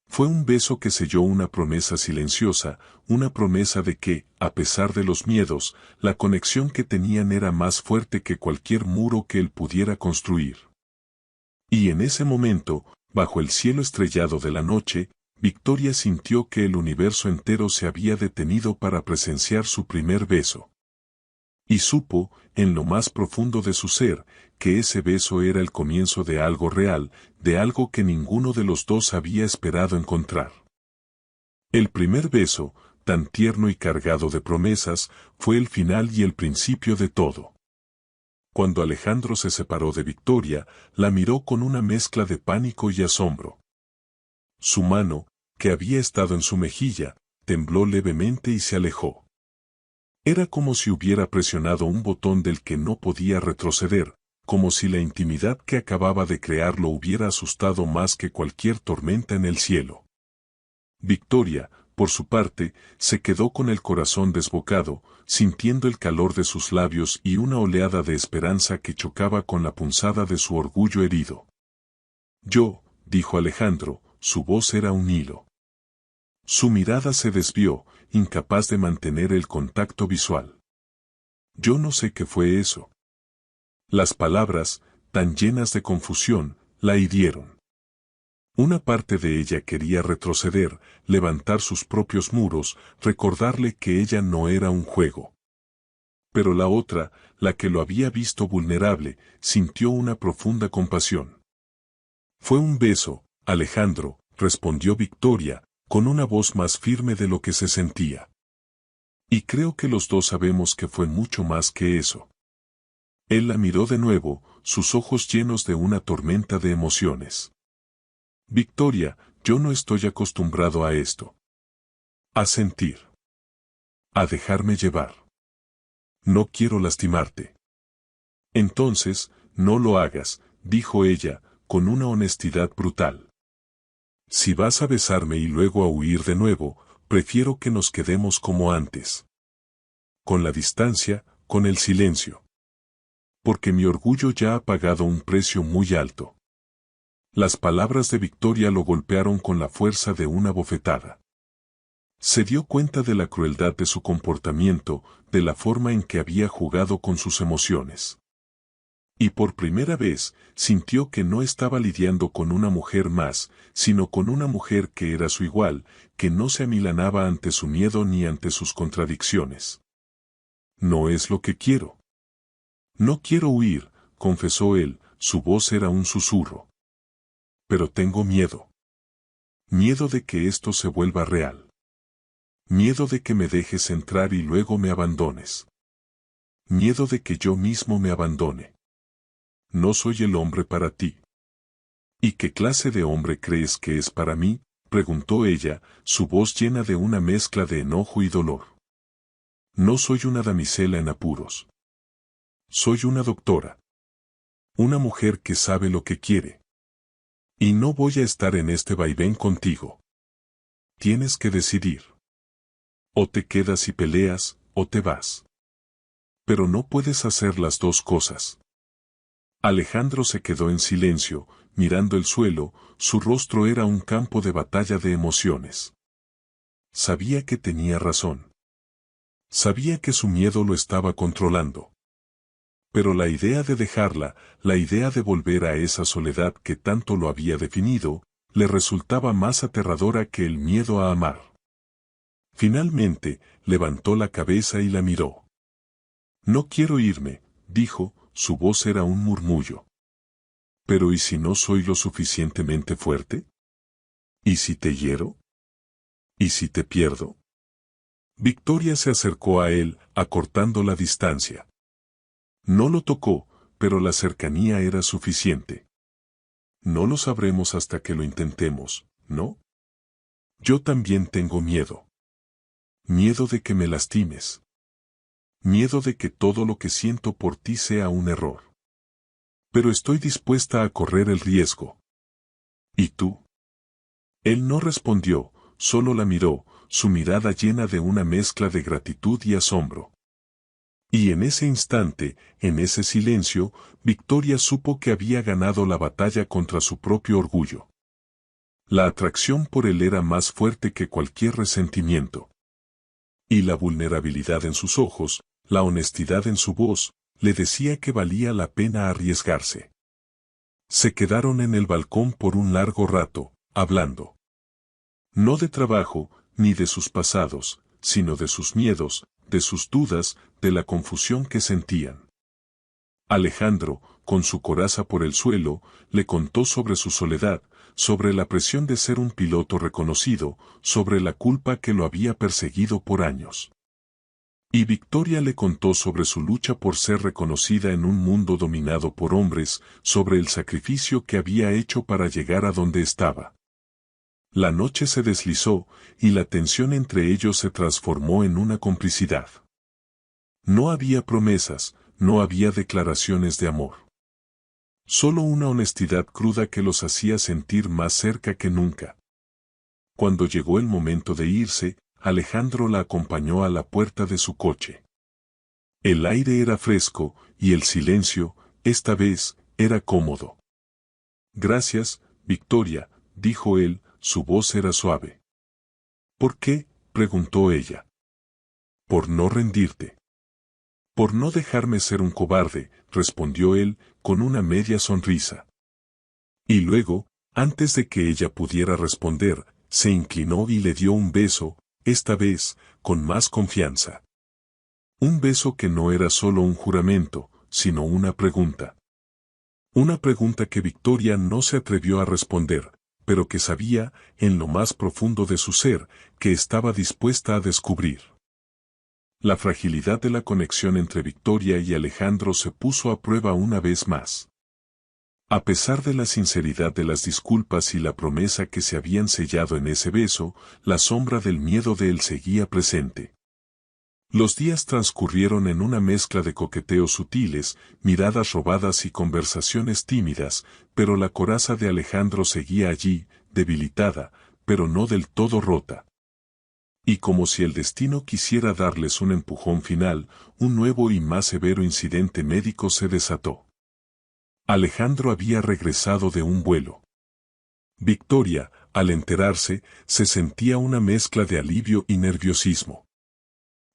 Fue un beso que selló una promesa silenciosa, una promesa de que, a pesar de los miedos, la conexión que tenían era más fuerte que cualquier muro que él pudiera construir. Y en ese momento, bajo el cielo estrellado de la noche, Victoria sintió que el universo entero se había detenido para presenciar su primer beso. Y supo, en lo más profundo de su ser, que ese beso era el comienzo de algo real, de algo que ninguno de los dos había esperado encontrar. El primer beso, tan tierno y cargado de promesas, fue el final y el principio de todo. Cuando Alejandro se separó de Victoria, la miró con una mezcla de pánico y asombro. Su mano, que había estado en su mejilla, tembló levemente y se alejó. Era como si hubiera presionado un botón del que no podía retroceder, como si la intimidad que acababa de crear lo hubiera asustado más que cualquier tormenta en el cielo. Victoria, por su parte, se quedó con el corazón desbocado, sintiendo el calor de sus labios y una oleada de esperanza que chocaba con la punzada de su orgullo herido. Yo, dijo Alejandro, su voz era un hilo. Su mirada se desvió, incapaz de mantener el contacto visual. Yo no sé qué fue eso. Las palabras, tan llenas de confusión, la hirieron. Una parte de ella quería retroceder, levantar sus propios muros, recordarle que ella no era un juego. Pero la otra, la que lo había visto vulnerable, sintió una profunda compasión. Fue un beso, Alejandro, respondió Victoria, con una voz más firme de lo que se sentía. Y creo que los dos sabemos que fue mucho más que eso. Él la miró de nuevo, sus ojos llenos de una tormenta de emociones. Victoria, yo no estoy acostumbrado a esto. A sentir. A dejarme llevar. No quiero lastimarte. Entonces, no lo hagas, dijo ella, con una honestidad brutal. Si vas a besarme y luego a huir de nuevo, prefiero que nos quedemos como antes. Con la distancia, con el silencio. Porque mi orgullo ya ha pagado un precio muy alto. Las palabras de Victoria lo golpearon con la fuerza de una bofetada. Se dio cuenta de la crueldad de su comportamiento, de la forma en que había jugado con sus emociones. Y por primera vez, sintió que no estaba lidiando con una mujer más, sino con una mujer que era su igual, que no se amilanaba ante su miedo ni ante sus contradicciones. No es lo que quiero. No quiero huir, confesó él, su voz era un susurro. Pero tengo miedo. Miedo de que esto se vuelva real. Miedo de que me dejes entrar y luego me abandones. Miedo de que yo mismo me abandone. No soy el hombre para ti. ¿Y qué clase de hombre crees que es para mí?, preguntó ella, su voz llena de una mezcla de enojo y dolor. No soy una damisela en apuros. Soy una doctora. Una mujer que sabe lo que quiere. Y no voy a estar en este vaivén contigo. Tienes que decidir. O te quedas y peleas, o te vas. Pero no puedes hacer las dos cosas. Alejandro se quedó en silencio, mirando el suelo, su rostro era un campo de batalla de emociones. Sabía que tenía razón. Sabía que su miedo lo estaba controlando. Pero la idea de dejarla, la idea de volver a esa soledad que tanto lo había definido, le resultaba más aterradora que el miedo a amar. Finalmente, levantó la cabeza y la miró. No quiero irme, dijo, su voz era un murmullo. Pero ¿y si no soy lo suficientemente fuerte? ¿Y si te hiero? ¿Y si te pierdo? Victoria se acercó a él, acortando la distancia. No lo tocó, pero la cercanía era suficiente. No lo sabremos hasta que lo intentemos, ¿no? Yo también tengo miedo. Miedo de que me lastimes. Miedo de que todo lo que siento por ti sea un error. Pero estoy dispuesta a correr el riesgo. ¿Y tú? Él no respondió, solo la miró, su mirada llena de una mezcla de gratitud y asombro. Y en ese instante, en ese silencio, Victoria supo que había ganado la batalla contra su propio orgullo. La atracción por él era más fuerte que cualquier resentimiento. Y la vulnerabilidad en sus ojos, la honestidad en su voz, le decía que valía la pena arriesgarse. Se quedaron en el balcón por un largo rato, hablando. No de trabajo, ni de sus pasados, sino de sus miedos, de sus dudas, de la confusión que sentían. Alejandro, con su coraza por el suelo, le contó sobre su soledad, sobre la presión de ser un piloto reconocido, sobre la culpa que lo había perseguido por años. Y Victoria le contó sobre su lucha por ser reconocida en un mundo dominado por hombres, sobre el sacrificio que había hecho para llegar a donde estaba. La noche se deslizó, y la tensión entre ellos se transformó en una complicidad. No había promesas, no había declaraciones de amor. Solo una honestidad cruda que los hacía sentir más cerca que nunca. Cuando llegó el momento de irse, Alejandro la acompañó a la puerta de su coche. El aire era fresco, y el silencio, esta vez, era cómodo. Gracias, Victoria, dijo él, su voz era suave. ¿Por qué?, preguntó ella. Por no rendirte. Por no dejarme ser un cobarde, respondió él, con una media sonrisa. Y luego, antes de que ella pudiera responder, se inclinó y le dio un beso, esta vez, con más confianza. Un beso que no era solo un juramento, sino una pregunta. Una pregunta que Victoria no se atrevió a responder, pero que sabía, en lo más profundo de su ser, que estaba dispuesta a descubrir. La fragilidad de la conexión entre Victoria y Alejandro se puso a prueba una vez más. A pesar de la sinceridad de las disculpas y la promesa que se habían sellado en ese beso, la sombra del miedo de él seguía presente. Los días transcurrieron en una mezcla de coqueteos sutiles, miradas robadas y conversaciones tímidas, pero la coraza de Alejandro seguía allí, debilitada, pero no del todo rota. Y como si el destino quisiera darles un empujón final, un nuevo y más severo incidente médico se desató. Alejandro había regresado de un vuelo. Victoria, al enterarse, se sentía una mezcla de alivio y nerviosismo.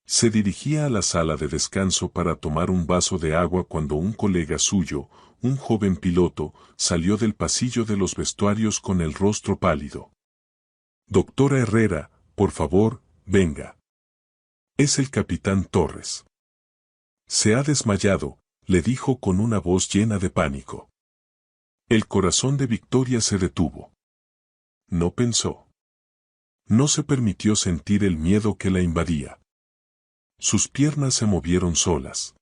Se dirigía a la sala de descanso para tomar un vaso de agua cuando un colega suyo, un joven piloto, salió del pasillo de los vestuarios con el rostro pálido. Doctora Herrera, por favor, venga. Es el capitán Torres. Se ha desmayado, le dijo con una voz llena de pánico. El corazón de Victoria se detuvo. No pensó. No se permitió sentir el miedo que la invadía. Sus piernas se movieron solas.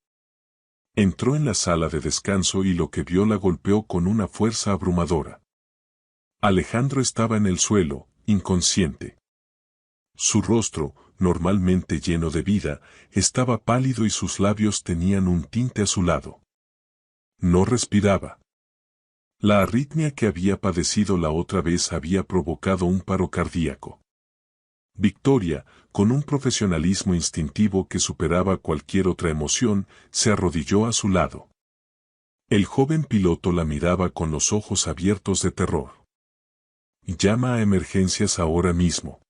Entró en la sala de descanso y lo que vio la golpeó con una fuerza abrumadora. Alejandro estaba en el suelo, inconsciente. Su rostro, normalmente lleno de vida, estaba pálido y sus labios tenían un tinte azulado. No respiraba. La arritmia que había padecido la otra vez había provocado un paro cardíaco. Victoria, con un profesionalismo instintivo que superaba cualquier otra emoción, se arrodilló a su lado. El joven piloto la miraba con los ojos abiertos de terror. Llama a emergencias ahora mismo.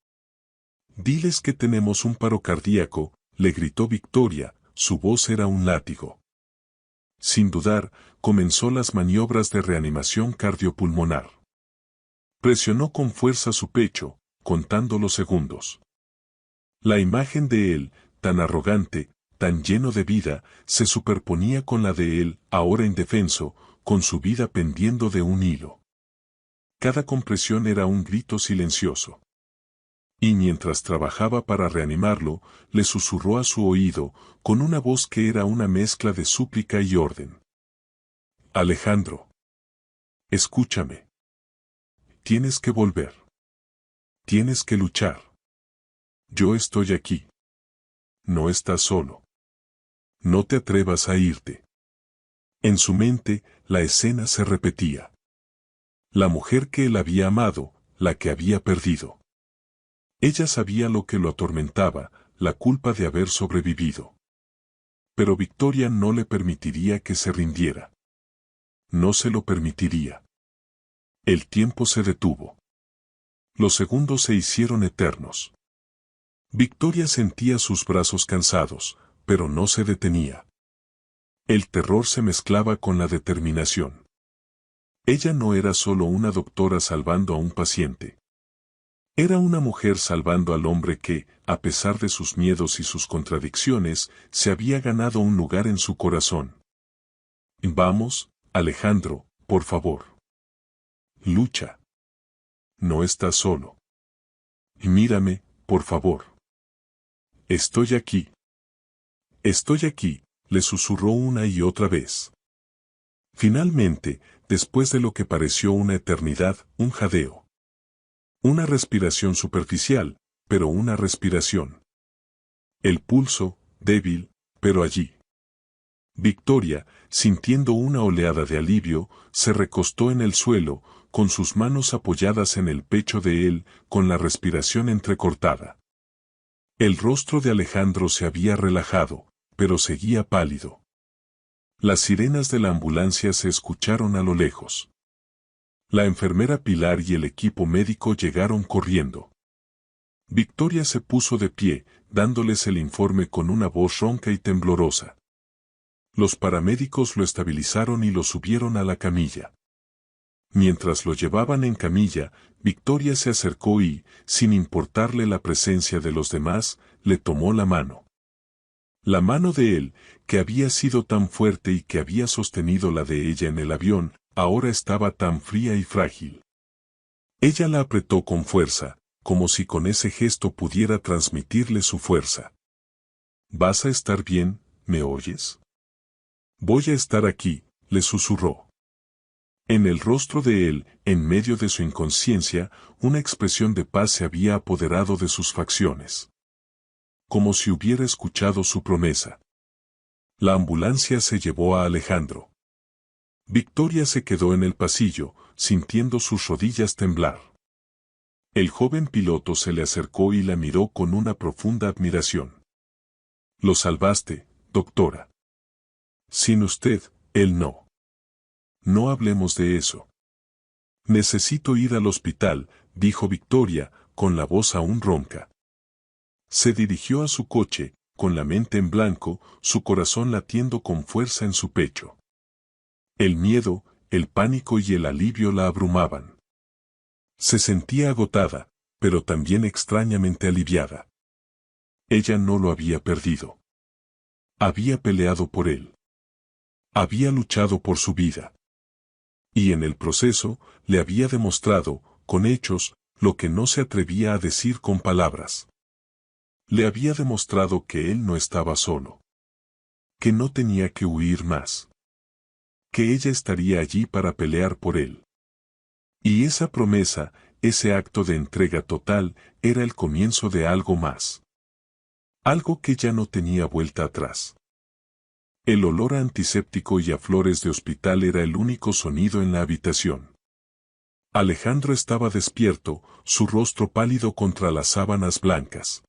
Diles que tenemos un paro cardíaco, le gritó Victoria, su voz era un látigo. Sin dudar, comenzó las maniobras de reanimación cardiopulmonar. Presionó con fuerza su pecho, contando los segundos. La imagen de él, tan arrogante, tan lleno de vida, se superponía con la de él, ahora indefenso, con su vida pendiendo de un hilo. Cada compresión era un grito silencioso. Y mientras trabajaba para reanimarlo, le susurró a su oído, con una voz que era una mezcla de súplica y orden. Alejandro. Escúchame. Tienes que volver. Tienes que luchar. Yo estoy aquí. No estás solo. No te atrevas a irte. En su mente, la escena se repetía. La mujer que él había amado, la que había perdido. Ella sabía lo que lo atormentaba, la culpa de haber sobrevivido. Pero Victoria no le permitiría que se rindiera. No se lo permitiría. El tiempo se detuvo. Los segundos se hicieron eternos. Victoria sentía sus brazos cansados, pero no se detenía. El terror se mezclaba con la determinación. Ella no era solo una doctora salvando a un paciente. Era una mujer salvando al hombre que, a pesar de sus miedos y sus contradicciones, se había ganado un lugar en su corazón. Vamos, Alejandro, por favor. Lucha. No estás solo. Mírame, por favor. Estoy aquí. Estoy aquí, le susurró una y otra vez. Finalmente, después de lo que pareció una eternidad, un jadeo. Una respiración superficial, pero una respiración. El pulso, débil, pero allí. Victoria, sintiendo una oleada de alivio, se recostó en el suelo, con sus manos apoyadas en el pecho de él, con la respiración entrecortada. El rostro de Alejandro se había relajado, pero seguía pálido. Las sirenas de la ambulancia se escucharon a lo lejos. La enfermera Pilar y el equipo médico llegaron corriendo. Victoria se puso de pie, dándoles el informe con una voz ronca y temblorosa. Los paramédicos lo estabilizaron y lo subieron a la camilla. Mientras lo llevaban en camilla, Victoria se acercó y, sin importarle la presencia de los demás, le tomó la mano. La mano de él, que había sido tan fuerte y que había sostenido la de ella en el avión, ahora estaba tan fría y frágil. Ella la apretó con fuerza, como si con ese gesto pudiera transmitirle su fuerza. «¿Vas a estar bien, me oyes?» «Voy a estar aquí», le susurró. En el rostro de él, en medio de su inconsciencia, una expresión de paz se había apoderado de sus facciones. Como si hubiera escuchado su promesa. La ambulancia se llevó a Alejandro. Victoria se quedó en el pasillo, sintiendo sus rodillas temblar. El joven piloto se le acercó y la miró con una profunda admiración. «Lo salvaste, doctora. Sin usted, él no. No hablemos de eso. Necesito ir al hospital», dijo Victoria, con la voz aún ronca. Se dirigió a su coche, con la mente en blanco, su corazón latiendo con fuerza en su pecho. El miedo, el pánico y el alivio la abrumaban. Se sentía agotada, pero también extrañamente aliviada. Ella no lo había perdido. Había peleado por él. Había luchado por su vida. Y en el proceso, le había demostrado, con hechos, lo que no se atrevía a decir con palabras. Le había demostrado que él no estaba solo. Que no tenía que huir más. Que ella estaría allí para pelear por él. Y esa promesa, ese acto de entrega total, era el comienzo de algo más. Algo que ya no tenía vuelta atrás. El olor a antiséptico y a flores de hospital era el único sonido en la habitación. Alejandro estaba despierto, su rostro pálido contra las sábanas blancas.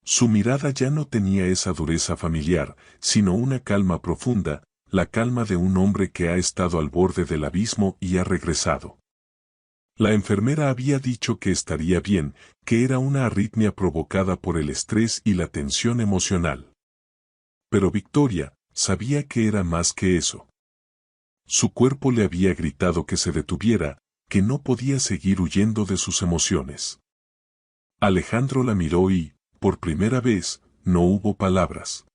Su mirada ya no tenía esa dureza familiar, sino una calma profunda, la calma de un hombre que ha estado al borde del abismo y ha regresado. La enfermera había dicho que estaría bien, que era una arritmia provocada por el estrés y la tensión emocional. Pero Victoria sabía que era más que eso. Su cuerpo le había gritado que se detuviera, que no podía seguir huyendo de sus emociones. Alejandro la miró y, por primera vez, no hubo palabras.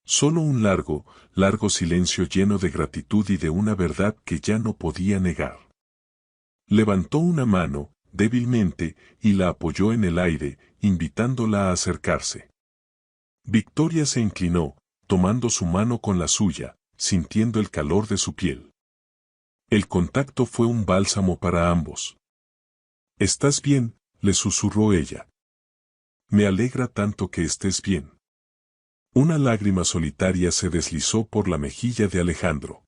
Solo un largo, largo silencio lleno de gratitud y de una verdad que ya no podía negar. Levantó una mano, débilmente, y la apoyó en el aire, invitándola a acercarse. Victoria se inclinó, tomando su mano con la suya, sintiendo el calor de su piel. El contacto fue un bálsamo para ambos. «¿Estás bien?», le susurró ella. «Me alegra tanto que estés bien». Una lágrima solitaria se deslizó por la mejilla de Alejandro.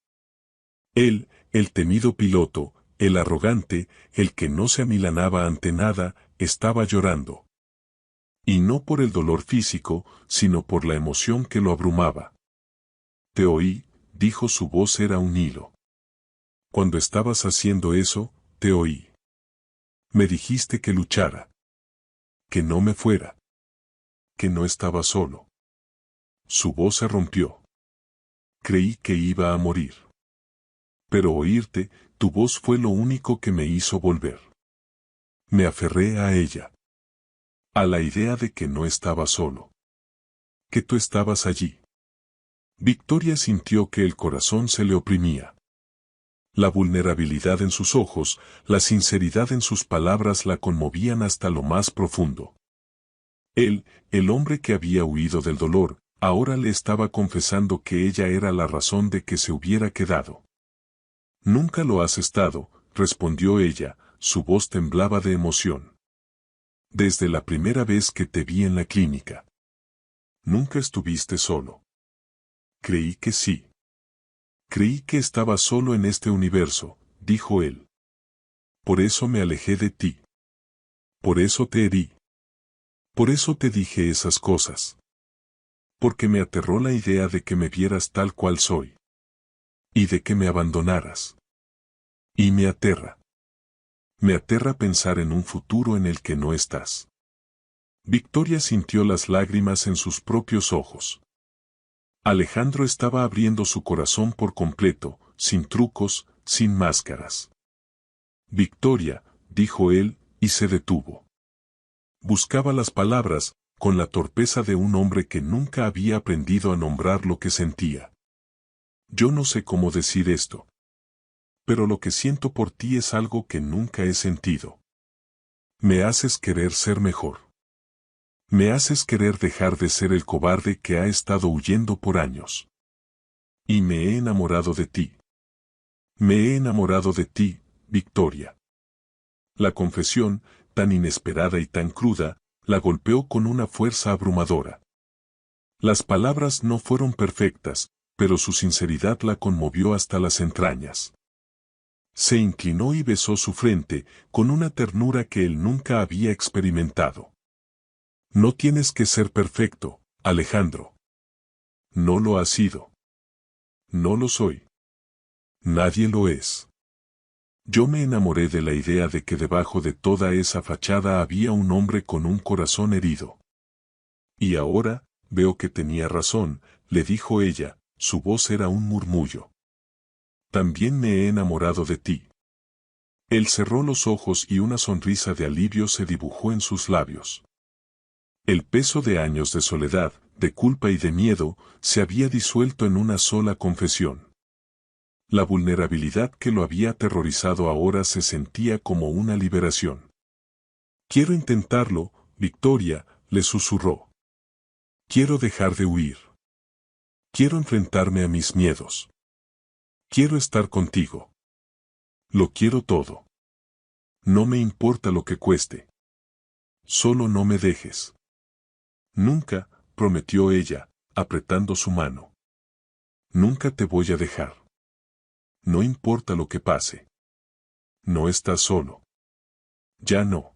Él, el temido piloto, el arrogante, el que no se amilanaba ante nada, estaba llorando. Y no por el dolor físico, sino por la emoción que lo abrumaba. Te oí, dijo, su voz era un hilo. Cuando estabas haciendo eso, te oí. Me dijiste que luchara. Que no me fuera. Que no estaba solo. Su voz se rompió. Creí que iba a morir. Pero oírte, tu voz fue lo único que me hizo volver. Me aferré a ella. A la idea de que no estaba solo. Que tú estabas allí. Victoria sintió que el corazón se le oprimía. La vulnerabilidad en sus ojos, la sinceridad en sus palabras la conmovían hasta lo más profundo. Él, el hombre que había huido del dolor, ahora le estaba confesando que ella era la razón de que se hubiera quedado. Nunca lo has estado, respondió ella, su voz temblaba de emoción. Desde la primera vez que te vi en la clínica. Nunca estuviste solo. Creí que sí. Creí que estaba solo en este universo, dijo él. Por eso me alejé de ti. Por eso te herí. Por eso te dije esas cosas. Porque me aterró la idea de que me vieras tal cual soy. Y de que me abandonaras. Y me aterra. Me aterra pensar en un futuro en el que no estás. Victoria sintió las lágrimas en sus propios ojos. Alejandro estaba abriendo su corazón por completo, sin trucos, sin máscaras. Victoria, dijo él, y se detuvo. Buscaba las palabras, con la torpeza de un hombre que nunca había aprendido a nombrar lo que sentía. Yo no sé cómo decir esto. Pero lo que siento por ti es algo que nunca he sentido. Me haces querer ser mejor. Me haces querer dejar de ser el cobarde que ha estado huyendo por años. Y me he enamorado de ti. Me he enamorado de ti, Victoria. La confesión, tan inesperada y tan cruda, la golpeó con una fuerza abrumadora. Las palabras no fueron perfectas, pero su sinceridad la conmovió hasta las entrañas. Se inclinó y besó su frente, con una ternura que él nunca había experimentado. No tienes que ser perfecto, Alejandro. No lo has sido. No lo soy. Nadie lo es. Yo me enamoré de la idea de que debajo de toda esa fachada había un hombre con un corazón herido. Y ahora, veo que tenía razón, le dijo ella, su voz era un murmullo. También me he enamorado de ti. Él cerró los ojos y una sonrisa de alivio se dibujó en sus labios. El peso de años de soledad, de culpa y de miedo, se había disuelto en una sola confesión. La vulnerabilidad que lo había aterrorizado ahora se sentía como una liberación. Quiero intentarlo, Victoria, le susurró. Quiero dejar de huir. Quiero enfrentarme a mis miedos. Quiero estar contigo. Lo quiero todo. No me importa lo que cueste. Solo no me dejes. Nunca, prometió ella, apretando su mano. Nunca te voy a dejar. No importa lo que pase. No estás solo. Ya no.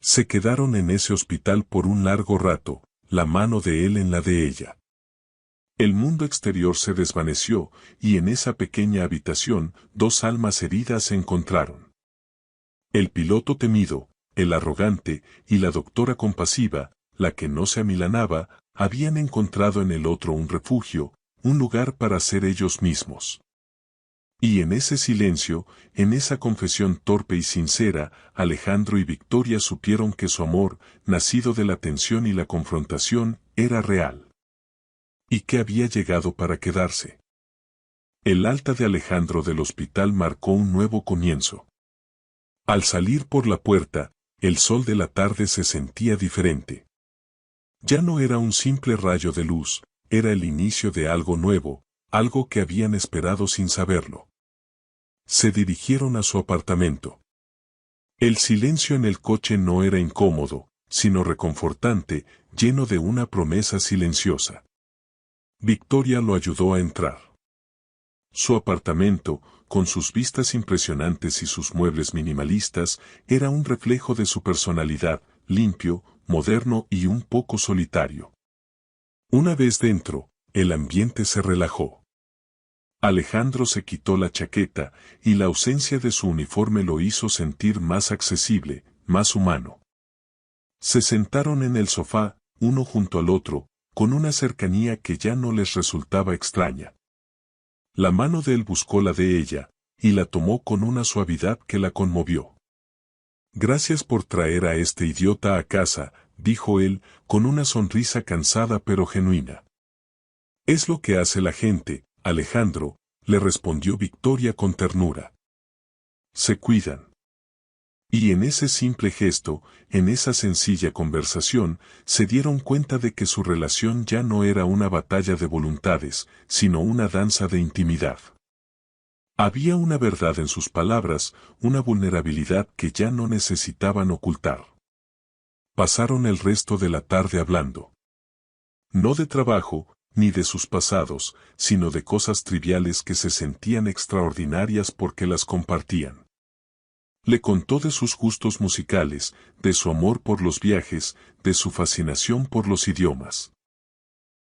Se quedaron en ese hospital por un largo rato, la mano de él en la de ella. El mundo exterior se desvaneció, y en esa pequeña habitación, dos almas heridas se encontraron. El piloto temido, el arrogante, y la doctora compasiva, la que no se amilanaba, habían encontrado en el otro un refugio, un lugar para ser ellos mismos. Y en ese silencio, en esa confesión torpe y sincera, Alejandro y Victoria supieron que su amor, nacido de la tensión y la confrontación, era real. Y que había llegado para quedarse. El alta de Alejandro del hospital marcó un nuevo comienzo. Al salir por la puerta, el sol de la tarde se sentía diferente. Ya no era un simple rayo de luz, era el inicio de algo nuevo, algo que habían esperado sin saberlo. Se dirigieron a su apartamento. El silencio en el coche no era incómodo, sino reconfortante, lleno de una promesa silenciosa. Victoria lo ayudó a entrar. Su apartamento, con sus vistas impresionantes y sus muebles minimalistas, era un reflejo de su personalidad, limpio, moderno y un poco solitario. Una vez dentro, el ambiente se relajó. Alejandro se quitó la chaqueta, y la ausencia de su uniforme lo hizo sentir más accesible, más humano. Se sentaron en el sofá, uno junto al otro, con una cercanía que ya no les resultaba extraña. La mano de él buscó la de ella, y la tomó con una suavidad que la conmovió. «Gracias por traer a este idiota a casa», dijo él, con una sonrisa cansada pero genuina. «Es lo que hace la gente, Alejandro», le respondió Victoria con ternura. «Se cuidan». Y en ese simple gesto, en esa sencilla conversación, se dieron cuenta de que su relación ya no era una batalla de voluntades, sino una danza de intimidad. Había una verdad en sus palabras, una vulnerabilidad que ya no necesitaban ocultar. Pasaron el resto de la tarde hablando. No de trabajo, ni de sus pasados, sino de cosas triviales que se sentían extraordinarias porque las compartían. Le contó de sus gustos musicales, de su amor por los viajes, de su fascinación por los idiomas.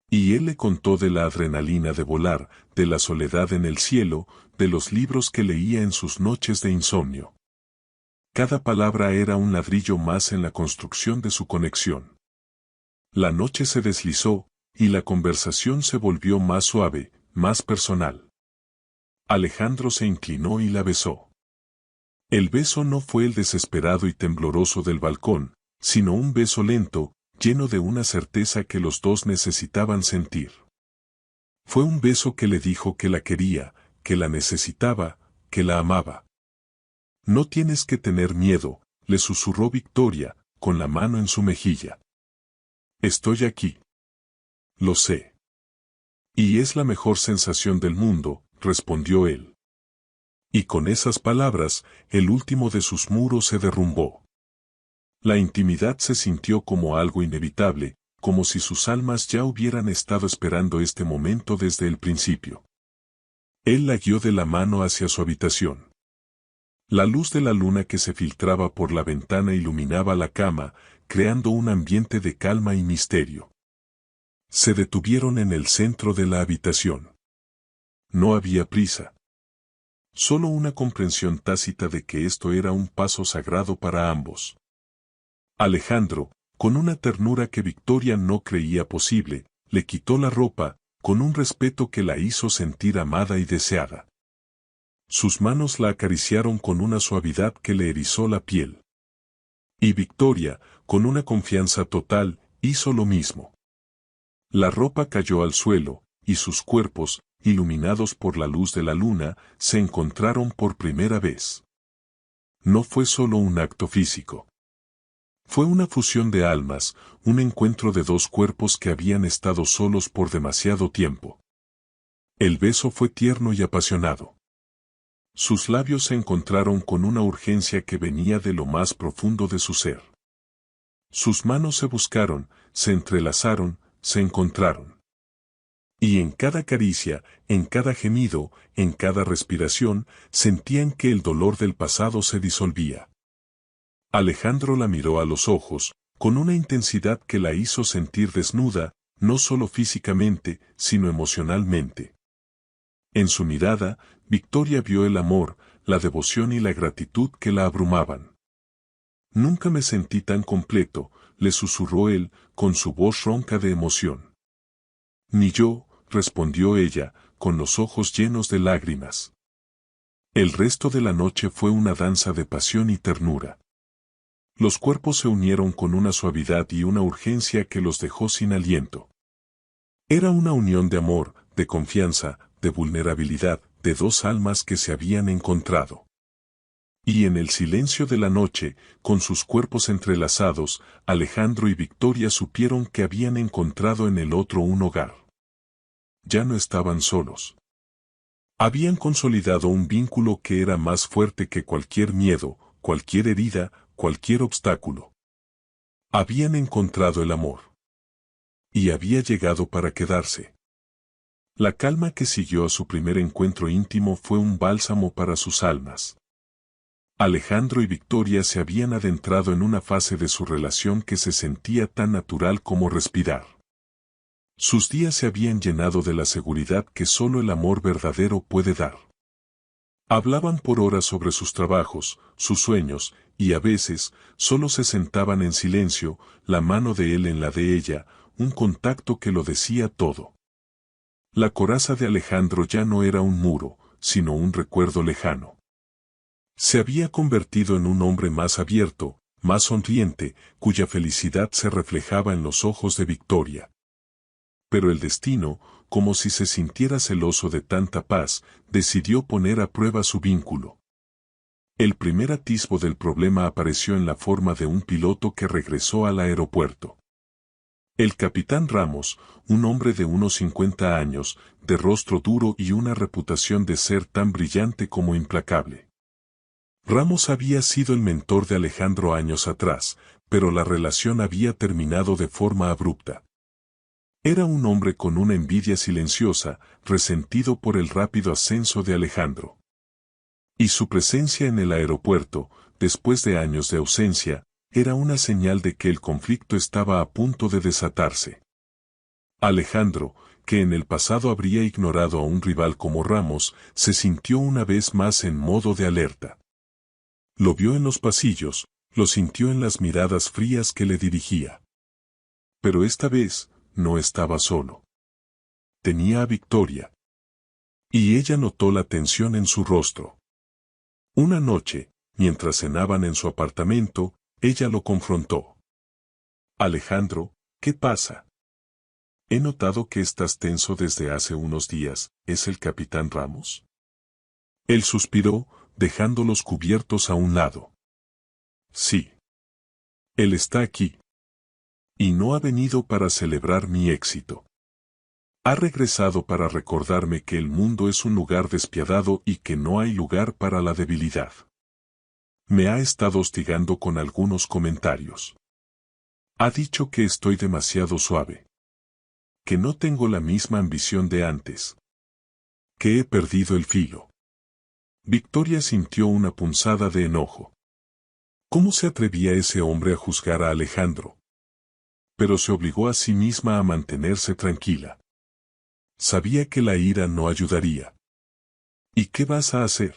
Y él le contó de la adrenalina de volar, de la soledad en el cielo, de los libros que leía en sus noches de insomnio. Cada palabra era un ladrillo más en la construcción de su conexión. La noche se deslizó, y la conversación se volvió más suave, más personal. Alejandro se inclinó y la besó. El beso no fue el desesperado y tembloroso del balcón, sino un beso lento, lleno de una certeza que los dos necesitaban sentir. Fue un beso que le dijo que la quería, que la necesitaba, que la amaba. «No tienes que tener miedo», le susurró Victoria, con la mano en su mejilla. «Estoy aquí». «Lo sé». «Y es la mejor sensación del mundo», respondió él. Y con esas palabras, el último de sus muros se derrumbó. La intimidad se sintió como algo inevitable, como si sus almas ya hubieran estado esperando este momento desde el principio. Él la guió de la mano hacia su habitación. La luz de la luna que se filtraba por la ventana iluminaba la cama, creando un ambiente de calma y misterio. Se detuvieron en el centro de la habitación. No había prisa. Solo una comprensión tácita de que esto era un paso sagrado para ambos. Alejandro, con una ternura que Victoria no creía posible, le quitó la ropa, con un respeto que la hizo sentir amada y deseada. Sus manos la acariciaron con una suavidad que le erizó la piel. Y Victoria, con una confianza total, hizo lo mismo. La ropa cayó al suelo, y sus cuerpos, iluminados por la luz de la luna, se encontraron por primera vez. No fue solo un acto físico. Fue una fusión de almas, un encuentro de dos cuerpos que habían estado solos por demasiado tiempo. El beso fue tierno y apasionado. Sus labios se encontraron con una urgencia que venía de lo más profundo de su ser. Sus manos se buscaron, se entrelazaron, se encontraron. Y en cada caricia, en cada gemido, en cada respiración, sentían que el dolor del pasado se disolvía. Alejandro la miró a los ojos, con una intensidad que la hizo sentir desnuda, no solo físicamente, sino emocionalmente. En su mirada, Victoria vio el amor, la devoción y la gratitud que la abrumaban. «Nunca me sentí tan completo», le susurró él, con su voz ronca de emoción. «Ni yo», respondió ella, con los ojos llenos de lágrimas. El resto de la noche fue una danza de pasión y ternura. Los cuerpos se unieron con una suavidad y una urgencia que los dejó sin aliento. Era una unión de amor, de confianza, de vulnerabilidad, de dos almas que se habían encontrado. Y en el silencio de la noche, con sus cuerpos entrelazados, Alejandro y Victoria supieron que habían encontrado en el otro un hogar. Ya no estaban solos. Habían consolidado un vínculo que era más fuerte que cualquier miedo, cualquier herida, cualquier obstáculo. Habían encontrado el amor. Y había llegado para quedarse. La calma que siguió a su primer encuentro íntimo fue un bálsamo para sus almas. Alejandro y Victoria se habían adentrado en una fase de su relación que se sentía tan natural como respirar. Sus días se habían llenado de la seguridad que solo el amor verdadero puede dar. Hablaban por horas sobre sus trabajos, sus sueños, y a veces, solo se sentaban en silencio, la mano de él en la de ella, un contacto que lo decía todo. La coraza de Alejandro ya no era un muro, sino un recuerdo lejano. Se había convertido en un hombre más abierto, más sonriente, cuya felicidad se reflejaba en los ojos de Victoria. Pero el destino, como si se sintiera celoso de tanta paz, decidió poner a prueba su vínculo. El primer atisbo del problema apareció en la forma de un piloto que regresó al aeropuerto. El capitán Ramos, un hombre de unos 50 años, de rostro duro y una reputación de ser tan brillante como implacable. Ramos había sido el mentor de Alejandro años atrás, pero la relación había terminado de forma abrupta. Era un hombre con una envidia silenciosa, resentido por el rápido ascenso de Alejandro. Y su presencia en el aeropuerto, después de años de ausencia, era una señal de que el conflicto estaba a punto de desatarse. Alejandro, que en el pasado habría ignorado a un rival como Ramos, se sintió una vez más en modo de alerta. Lo vio en los pasillos, lo sintió en las miradas frías que le dirigía. Pero esta vez, no estaba solo. Tenía a Victoria. Y ella notó la tensión en su rostro. Una noche, mientras cenaban en su apartamento, ella lo confrontó. Alejandro, ¿qué pasa? He notado que estás tenso desde hace unos días, ¿es el capitán Ramos? Él suspiró, dejando los cubiertos a un lado. Sí. Él está aquí. Y no ha venido para celebrar mi éxito. Ha regresado para recordarme que el mundo es un lugar despiadado y que no hay lugar para la debilidad. Me ha estado hostigando con algunos comentarios. Ha dicho que estoy demasiado suave. Que no tengo la misma ambición de antes. Que he perdido el filo. Victoria sintió una punzada de enojo. ¿Cómo se atrevía ese hombre a juzgar a Alejandro? Pero se obligó a sí misma a mantenerse tranquila. Sabía que la ira no ayudaría. ¿Y qué vas a hacer?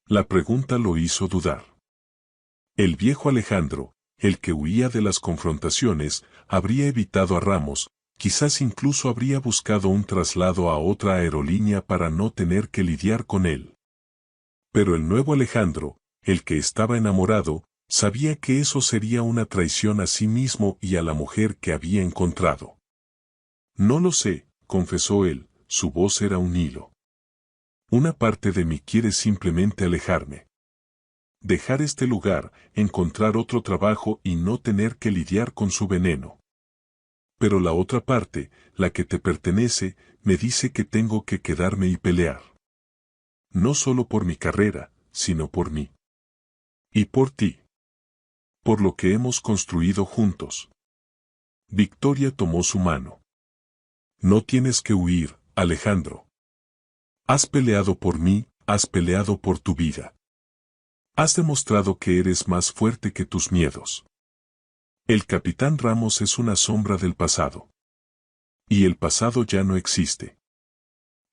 La pregunta lo hizo dudar. El viejo Alejandro, el que huía de las confrontaciones, habría evitado a Ramos, quizás incluso habría buscado un traslado a otra aerolínea para no tener que lidiar con él. Pero el nuevo Alejandro, el que estaba enamorado, sabía que eso sería una traición a sí mismo y a la mujer que había encontrado. No lo sé, confesó él, su voz era un hilo. Una parte de mí quiere simplemente alejarme. Dejar este lugar, encontrar otro trabajo y no tener que lidiar con su veneno. Pero la otra parte, la que te pertenece, me dice que tengo que quedarme y pelear. No solo por mi carrera, sino por mí. Y por ti. Por lo que hemos construido juntos. Victoria tomó su mano. No tienes que huir, Alejandro. Has peleado por mí, has peleado por tu vida. Has demostrado que eres más fuerte que tus miedos. El capitán Ramos es una sombra del pasado. Y el pasado ya no existe.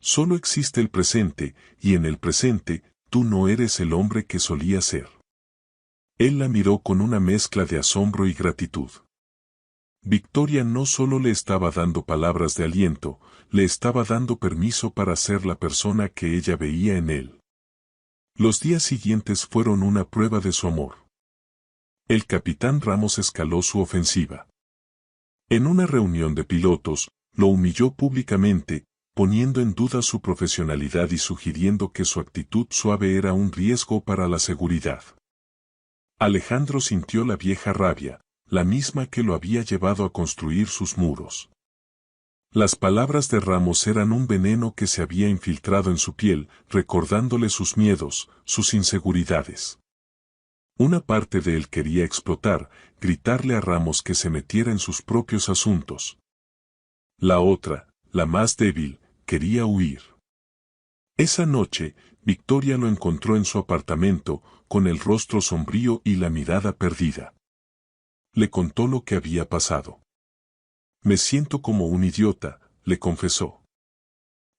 Solo existe el presente, y en el presente, tú no eres el hombre que solías ser. Él la miró con una mezcla de asombro y gratitud. Victoria no solo le estaba dando palabras de aliento, le estaba dando permiso para ser la persona que ella veía en él. Los días siguientes fueron una prueba de su amor. El capitán Ramos escaló su ofensiva. En una reunión de pilotos, lo humilló públicamente, poniendo en duda su profesionalidad y sugiriendo que su actitud suave era un riesgo para la seguridad. Alejandro sintió la vieja rabia, la misma que lo había llevado a construir sus muros. Las palabras de Ramos eran un veneno que se había infiltrado en su piel, recordándole sus miedos, sus inseguridades. Una parte de él quería explotar, gritarle a Ramos que se metiera en sus propios asuntos. La otra, la más débil, quería huir. Esa noche, Victoria lo encontró en su apartamento, con el rostro sombrío y la mirada perdida. Le contó lo que había pasado. Me siento como un idiota, le confesó.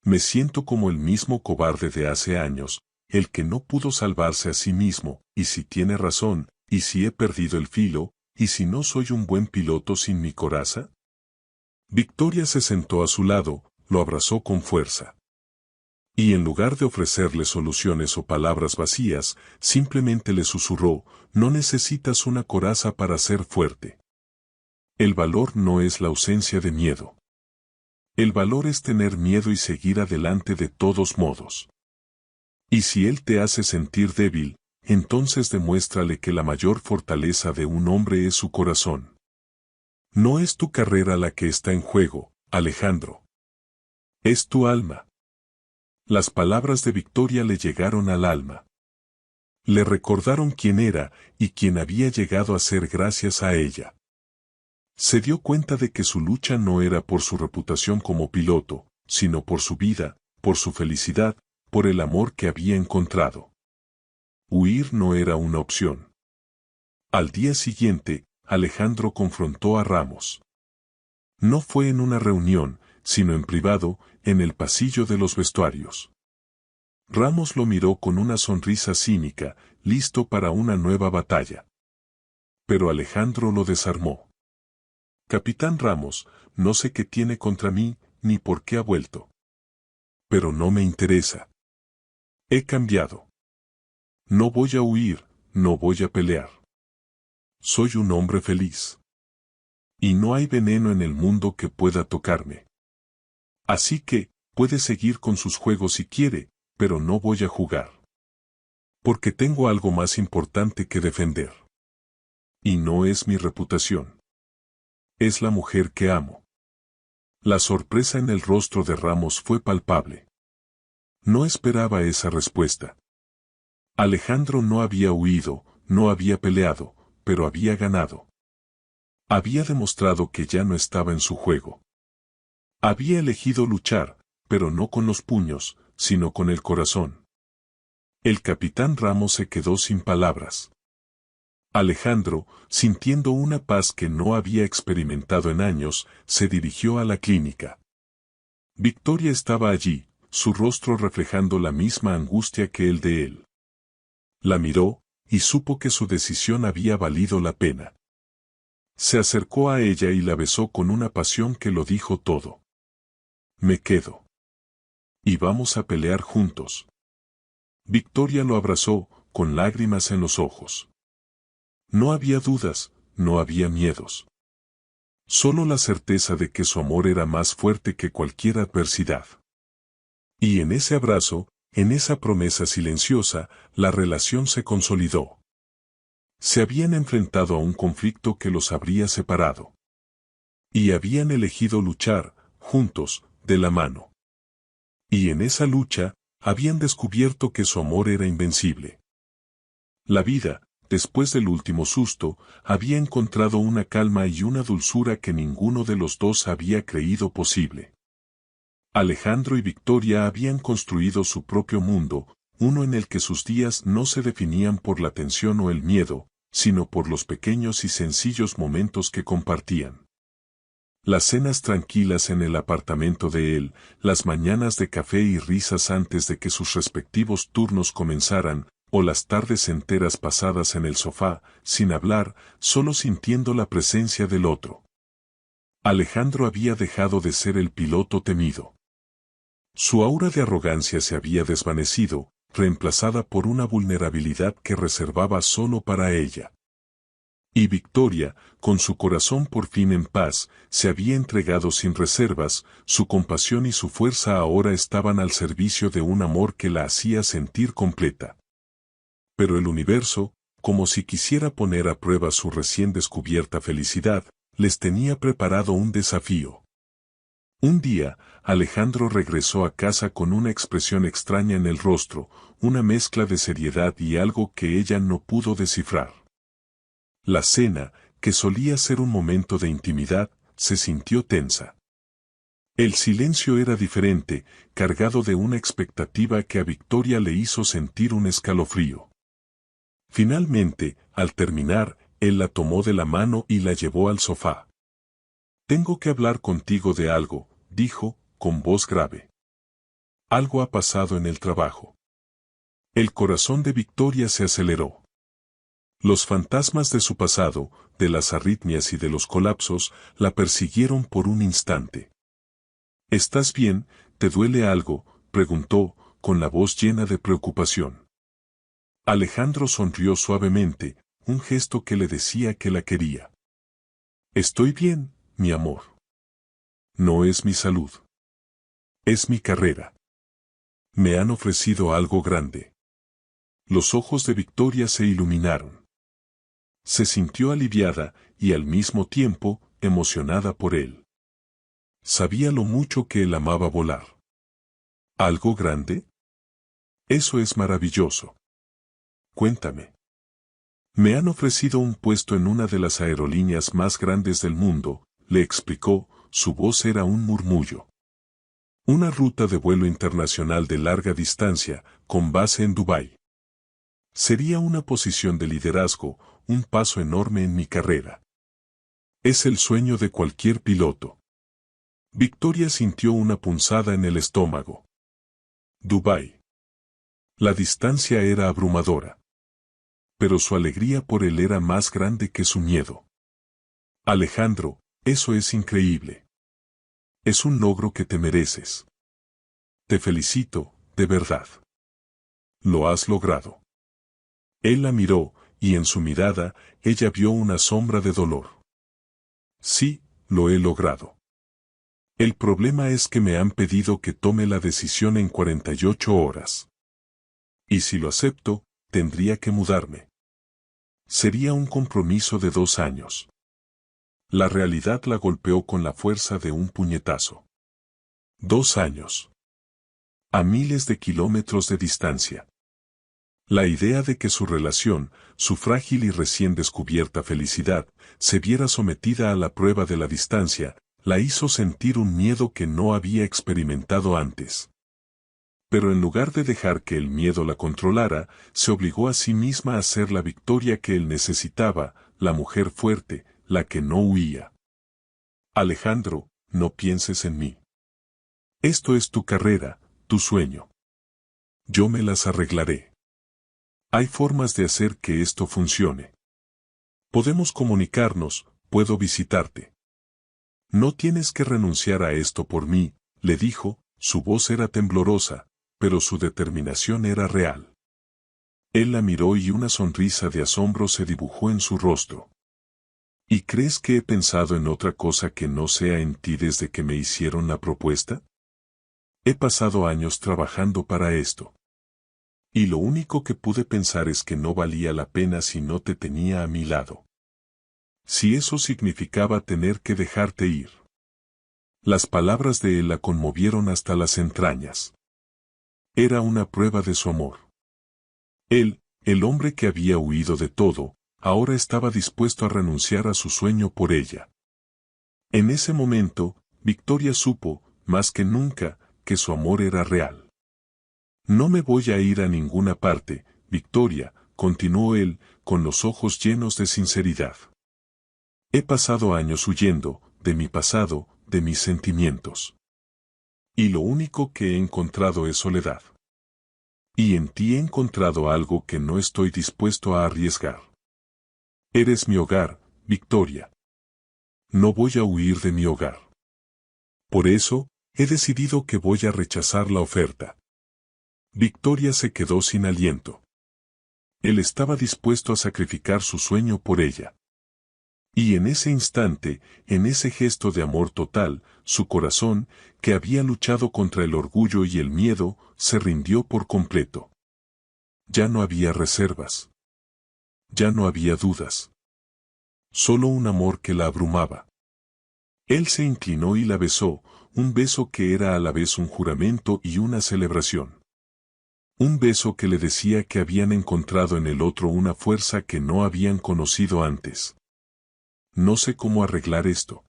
Me siento como el mismo cobarde de hace años, el que no pudo salvarse a sí mismo, y si tiene razón, y si he perdido el filo, y si no soy un buen piloto sin mi coraza. Victoria se sentó a su lado, lo abrazó con fuerza. Y en lugar de ofrecerle soluciones o palabras vacías, simplemente le susurró, no necesitas una coraza para ser fuerte. El valor no es la ausencia de miedo. El valor es tener miedo y seguir adelante de todos modos. Y si él te hace sentir débil, entonces demuéstrale que la mayor fortaleza de un hombre es su corazón. No es tu carrera la que está en juego, Alejandro. Es tu alma. Las palabras de Victoria le llegaron al alma. Le recordaron quién era y quién había llegado a ser gracias a ella. Se dio cuenta de que su lucha no era por su reputación como piloto, sino por su vida, por su felicidad, por el amor que había encontrado. Huir no era una opción. Al día siguiente, Alejandro confrontó a Ramos. No fue en una reunión, sino en privado, en el pasillo de los vestuarios. Ramos lo miró con una sonrisa cínica, listo para una nueva batalla. Pero Alejandro lo desarmó. Capitán Ramos, no sé qué tiene contra mí, ni por qué ha vuelto. Pero no me interesa. He cambiado. No voy a huir, no voy a pelear. Soy un hombre feliz. Y no hay veneno en el mundo que pueda tocarme. Así que, puede seguir con sus juegos si quiere, pero no voy a jugar. Porque tengo algo más importante que defender. Y no es mi reputación. Es la mujer que amo. La sorpresa en el rostro de Ramos fue palpable. No esperaba esa respuesta. Alejandro no había huido, no había peleado, pero había ganado. Había demostrado que ya no estaba en su juego. Había elegido luchar, pero no con los puños, sino con el corazón. El capitán Ramos se quedó sin palabras. Alejandro, sintiendo una paz que no había experimentado en años, se dirigió a la clínica. Victoria estaba allí, su rostro reflejando la misma angustia que el de él. La miró, y supo que su decisión había valido la pena. Se acercó a ella y la besó con una pasión que lo dijo todo. Me quedo. Y vamos a pelear juntos. Victoria lo abrazó, con lágrimas en los ojos. No había dudas, no había miedos. Solo la certeza de que su amor era más fuerte que cualquier adversidad. Y en ese abrazo, en esa promesa silenciosa, la relación se consolidó. Se habían enfrentado a un conflicto que los habría separado. Y habían elegido luchar, juntos, de la mano. Y en esa lucha, habían descubierto que su amor era invencible. La vida, después del último susto, había encontrado una calma y una dulzura que ninguno de los dos había creído posible. Alejandro y Victoria habían construido su propio mundo, uno en el que sus días no se definían por la tensión o el miedo, sino por los pequeños y sencillos momentos que compartían. Las cenas tranquilas en el apartamento de él, las mañanas de café y risas antes de que sus respectivos turnos comenzaran, o las tardes enteras pasadas en el sofá, sin hablar, solo sintiendo la presencia del otro. Alejandro había dejado de ser el piloto temido. Su aura de arrogancia se había desvanecido, reemplazada por una vulnerabilidad que reservaba solo para ella. Y Victoria, con su corazón por fin en paz, se había entregado sin reservas, su compasión y su fuerza ahora estaban al servicio de un amor que la hacía sentir completa. Pero el universo, como si quisiera poner a prueba su recién descubierta felicidad, les tenía preparado un desafío. Un día, Alejandro regresó a casa con una expresión extraña en el rostro, una mezcla de seriedad y algo que ella no pudo descifrar. La cena, que solía ser un momento de intimidad, se sintió tensa. El silencio era diferente, cargado de una expectativa que a Victoria le hizo sentir un escalofrío. Finalmente, al terminar, él la tomó de la mano y la llevó al sofá. «Tengo que hablar contigo de algo», dijo, con voz grave. «Algo ha pasado en el trabajo». El corazón de Victoria se aceleró. Los fantasmas de su pasado, de las arritmias y de los colapsos, la persiguieron por un instante. «¿Estás bien? ¿Te duele algo?», preguntó, con la voz llena de preocupación. Alejandro sonrió suavemente, un gesto que le decía que la quería. «Estoy bien, mi amor. No es mi salud. Es mi carrera. Me han ofrecido algo grande». Los ojos de Victoria se iluminaron. Se sintió aliviada y al mismo tiempo emocionada por él. Sabía lo mucho que él amaba volar. ¿Algo grande? Eso es maravilloso. Cuéntame. Me han ofrecido un puesto en una de las aerolíneas más grandes del mundo, le explicó, su voz era un murmullo. Una ruta de vuelo internacional de larga distancia, con base en Dubái. Sería una posición de liderazgo, un paso enorme en mi carrera. Es el sueño de cualquier piloto. Victoria sintió una punzada en el estómago. Dubái. La distancia era abrumadora. Pero su alegría por él era más grande que su miedo. Alejandro, eso es increíble. Es un logro que te mereces. Te felicito, de verdad. Lo has logrado. Él la miró, y en su mirada, ella vio una sombra de dolor. Sí, lo he logrado. El problema es que me han pedido que tome la decisión en 48 horas. Y si lo acepto, tendría que mudarme. Sería un compromiso de 2 años. La realidad la golpeó con la fuerza de un puñetazo. 2 años. A miles de kilómetros de distancia. La idea de que su relación, su frágil y recién descubierta felicidad, se viera sometida a la prueba de la distancia, la hizo sentir un miedo que no había experimentado antes. Pero en lugar de dejar que el miedo la controlara, se obligó a sí misma a ser la Victoria que él necesitaba, la mujer fuerte, la que no huía. Alejandro, no pienses en mí. Esto es tu carrera, tu sueño. Yo me las arreglaré. Hay formas de hacer que esto funcione. Podemos comunicarnos, puedo visitarte. No tienes que renunciar a esto por mí, le dijo, su voz era temblorosa, pero su determinación era real. Él la miró y una sonrisa de asombro se dibujó en su rostro. ¿Y crees que he pensado en otra cosa que no sea en ti desde que me hicieron la propuesta? He pasado años trabajando para esto. Y lo único que pude pensar es que no valía la pena si no te tenía a mi lado. Si eso significaba tener que dejarte ir. Las palabras de él la conmovieron hasta las entrañas. Era una prueba de su amor. Él, el hombre que había huido de todo, ahora estaba dispuesto a renunciar a su sueño por ella. En ese momento, Victoria supo, más que nunca, que su amor era real. No me voy a ir a ninguna parte, Victoria, continuó él, con los ojos llenos de sinceridad. He pasado años huyendo, de mi pasado, de mis sentimientos. Y lo único que he encontrado es soledad. Y en ti he encontrado algo que no estoy dispuesto a arriesgar. Eres mi hogar, Victoria. No voy a huir de mi hogar. Por eso, he decidido que voy a rechazar la oferta. Victoria se quedó sin aliento. Él estaba dispuesto a sacrificar su sueño por ella. Y en ese instante, en ese gesto de amor total, su corazón, que había luchado contra el orgullo y el miedo, se rindió por completo. Ya no había reservas. Ya no había dudas. Solo un amor que la abrumaba. Él se inclinó y la besó, un beso que era a la vez un juramento y una celebración. Un beso que le decía que habían encontrado en el otro una fuerza que no habían conocido antes. No sé cómo arreglar esto.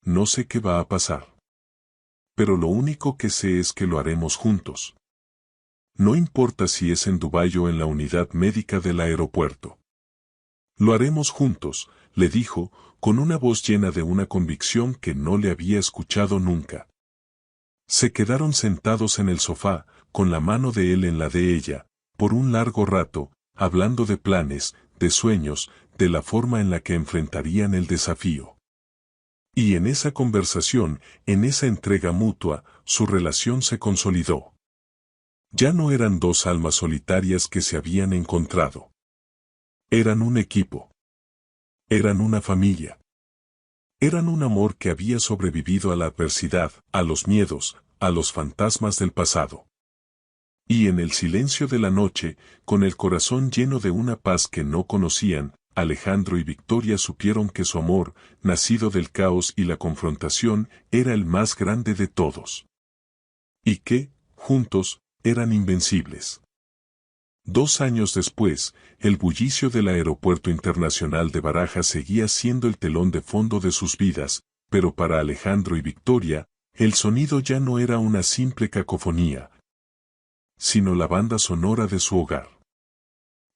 No sé qué va a pasar. Pero lo único que sé es que lo haremos juntos. No importa si es en Dubái o en la unidad médica del aeropuerto. Lo haremos juntos, le dijo, con una voz llena de una convicción que no le había escuchado nunca. Se quedaron sentados en el sofá, con la mano de él en la de ella, por un largo rato, hablando de planes, de sueños, de la forma en la que enfrentarían el desafío. Y en esa conversación, en esa entrega mutua, su relación se consolidó. Ya no eran dos almas solitarias que se habían encontrado. Eran un equipo. Eran una familia. Eran un amor que había sobrevivido a la adversidad, a los miedos, a los fantasmas del pasado. Y en el silencio de la noche, con el corazón lleno de una paz que no conocían, Alejandro y Victoria supieron que su amor, nacido del caos y la confrontación, era el más grande de todos. Y que, juntos, eran invencibles. 2 años después, el bullicio del Aeropuerto Internacional de Barajas seguía siendo el telón de fondo de sus vidas, pero para Alejandro y Victoria, el sonido ya no era una simple cacofonía, sino la banda sonora de su hogar.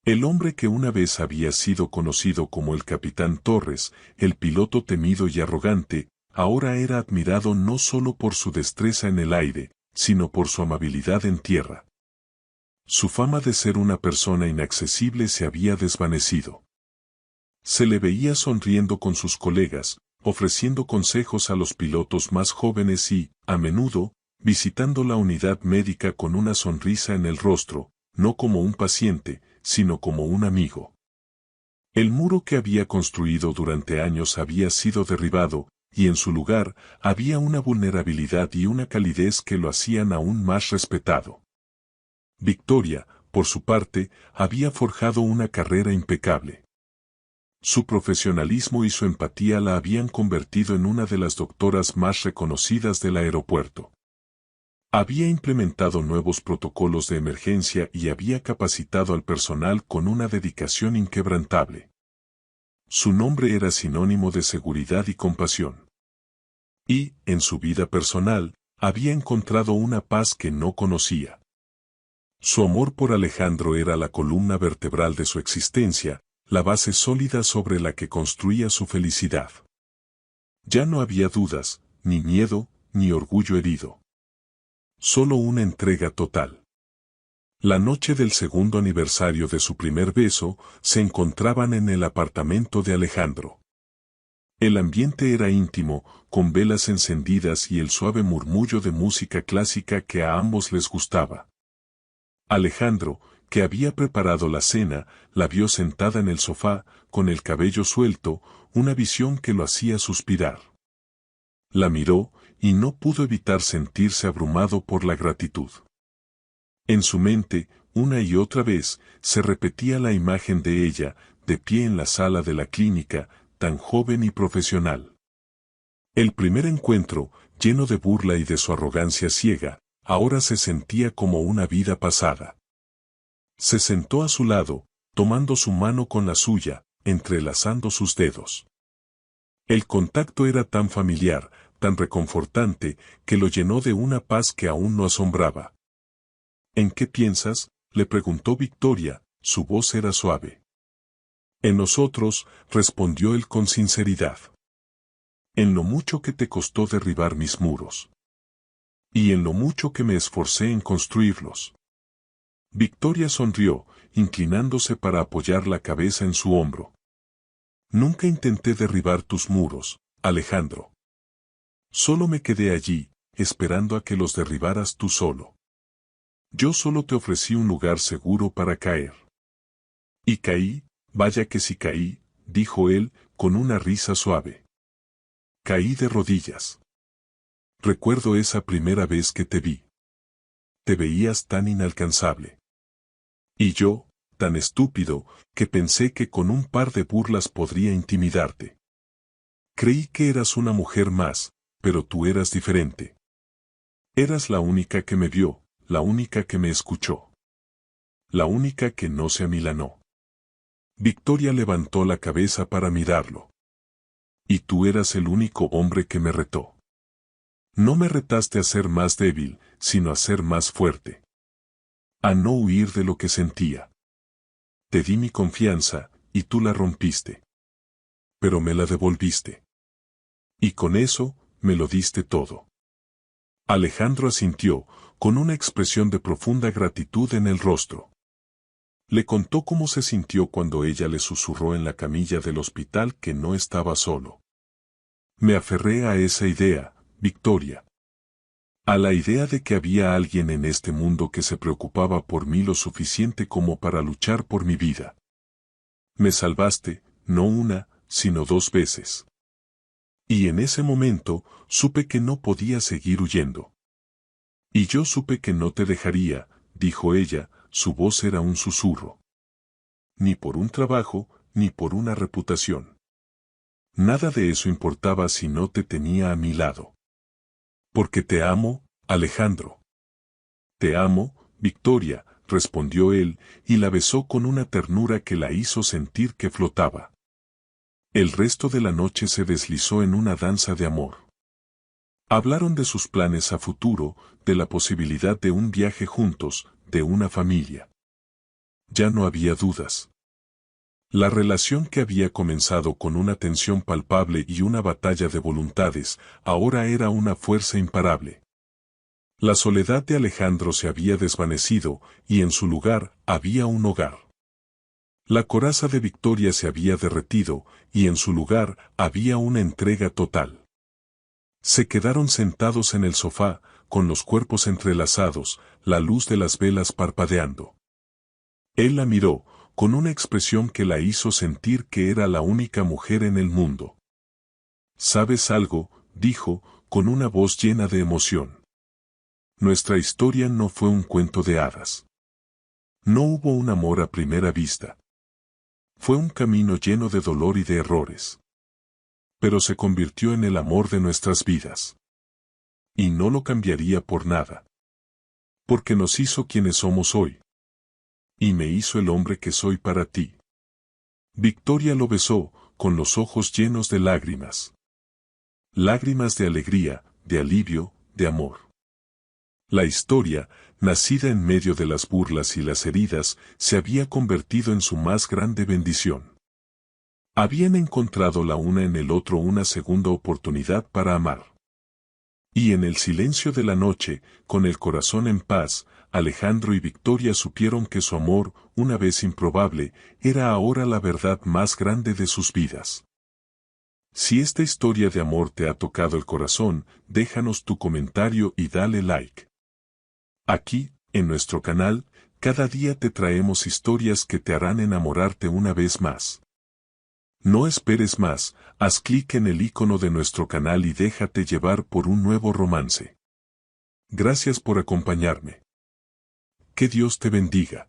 El hombre que una vez había sido conocido como el Capitán Torres, el piloto temido y arrogante, ahora era admirado no solo por su destreza en el aire, sino por su amabilidad en tierra. Su fama de ser una persona inaccesible se había desvanecido. Se le veía sonriendo con sus colegas, ofreciendo consejos a los pilotos más jóvenes y, a menudo, visitando la unidad médica con una sonrisa en el rostro, no como un paciente, sino como un amigo. El muro que había construido durante años había sido derribado, y en su lugar había una vulnerabilidad y una calidez que lo hacían aún más respetado. Victoria, por su parte, había forjado una carrera impecable. Su profesionalismo y su empatía la habían convertido en una de las doctoras más reconocidas del aeropuerto. Había implementado nuevos protocolos de emergencia y había capacitado al personal con una dedicación inquebrantable. Su nombre era sinónimo de seguridad y compasión. Y, en su vida personal, había encontrado una paz que no conocía. Su amor por Alejandro era la columna vertebral de su existencia, la base sólida sobre la que construía su felicidad. Ya no había dudas, ni miedo, ni orgullo herido. Solo una entrega total. La noche del segundo aniversario de su primer beso, se encontraban en el apartamento de Alejandro. El ambiente era íntimo, con velas encendidas y el suave murmullo de música clásica que a ambos les gustaba. Alejandro, que había preparado la cena, la vio sentada en el sofá, con el cabello suelto, una visión que lo hacía suspirar. La miró, y no pudo evitar sentirse abrumado por la gratitud. En su mente, una y otra vez, se repetía la imagen de ella, de pie en la sala de la clínica, tan joven y profesional. El primer encuentro, lleno de burla y de su arrogancia ciega, ahora se sentía como una vida pasada. Se sentó a su lado, tomando su mano con la suya, entrelazando sus dedos. El contacto era tan familiar, tan reconfortante, que lo llenó de una paz que aún no asombraba. ¿En qué piensas?, le preguntó Victoria, su voz era suave. En nosotros, respondió él con sinceridad. En lo mucho que te costó derribar mis muros. Y en lo mucho que me esforcé en construirlos. Victoria sonrió, inclinándose para apoyar la cabeza en su hombro. Nunca intenté derribar tus muros, Alejandro. Solo me quedé allí, esperando a que los derribaras tú solo. Yo solo te ofrecí un lugar seguro para caer. Y caí, vaya que sí caí, dijo él, con una risa suave. Caí de rodillas. Recuerdo esa primera vez que te vi. Te veías tan inalcanzable. Y yo, tan estúpido, que pensé que con un par de burlas podría intimidarte. Creí que eras una mujer más, pero tú eras diferente. Eras la única que me vio, la única que me escuchó. La única que no se amilanó. Victoria levantó la cabeza para mirarlo. Y tú eras el único hombre que me retó. No me retaste a ser más débil, sino a ser más fuerte. A no huir de lo que sentía. Te di mi confianza, y tú la rompiste. Pero me la devolviste. Y con eso, me lo diste todo. Alejandro asintió, con una expresión de profunda gratitud en el rostro. Le contó cómo se sintió cuando ella le susurró en la camilla del hospital que no estaba solo. Me aferré a esa idea, Victoria. A la idea de que había alguien en este mundo que se preocupaba por mí lo suficiente como para luchar por mi vida. Me salvaste, no una, sino 2 veces. Y en ese momento, supe que no podía seguir huyendo. Y yo supe que no te dejaría, dijo ella, su voz era un susurro. Ni por un trabajo, ni por una reputación. Nada de eso importaba si no te tenía a mi lado. Porque te amo, Alejandro. Te amo, Victoria, respondió él, y la besó con una ternura que la hizo sentir que flotaba. El resto de la noche se deslizó en una danza de amor. Hablaron de sus planes a futuro, de la posibilidad de un viaje juntos, de una familia. Ya no había dudas. La relación que había comenzado con una tensión palpable y una batalla de voluntades, ahora era una fuerza imparable. La soledad de Alejandro se había desvanecido, y en su lugar había un hogar. La coraza de Victoria se había derretido, y en su lugar había una entrega total. Se quedaron sentados en el sofá, con los cuerpos entrelazados, la luz de las velas parpadeando. Él la miró, con una expresión que la hizo sentir que era la única mujer en el mundo. ¿Sabes algo?, dijo, con una voz llena de emoción. Nuestra historia no fue un cuento de hadas. No hubo un amor a primera vista. Fue un camino lleno de dolor y de errores. Pero se convirtió en el amor de nuestras vidas. Y no lo cambiaría por nada. Porque nos hizo quienes somos hoy. Y me hizo el hombre que soy para ti. Victoria lo besó, con los ojos llenos de lágrimas. Lágrimas de alegría, de alivio, de amor. La historia, nacida en medio de las burlas y las heridas, se había convertido en su más grande bendición. Habían encontrado la una en el otro una segunda oportunidad para amar. Y en el silencio de la noche, con el corazón en paz, Alejandro y Victoria supieron que su amor, una vez improbable, era ahora la verdad más grande de sus vidas. Si esta historia de amor te ha tocado el corazón, déjanos tu comentario y dale like. Aquí, en nuestro canal, cada día te traemos historias que te harán enamorarte una vez más. No esperes más, haz clic en el icono de nuestro canal y déjate llevar por un nuevo romance. Gracias por acompañarme. Que Dios te bendiga.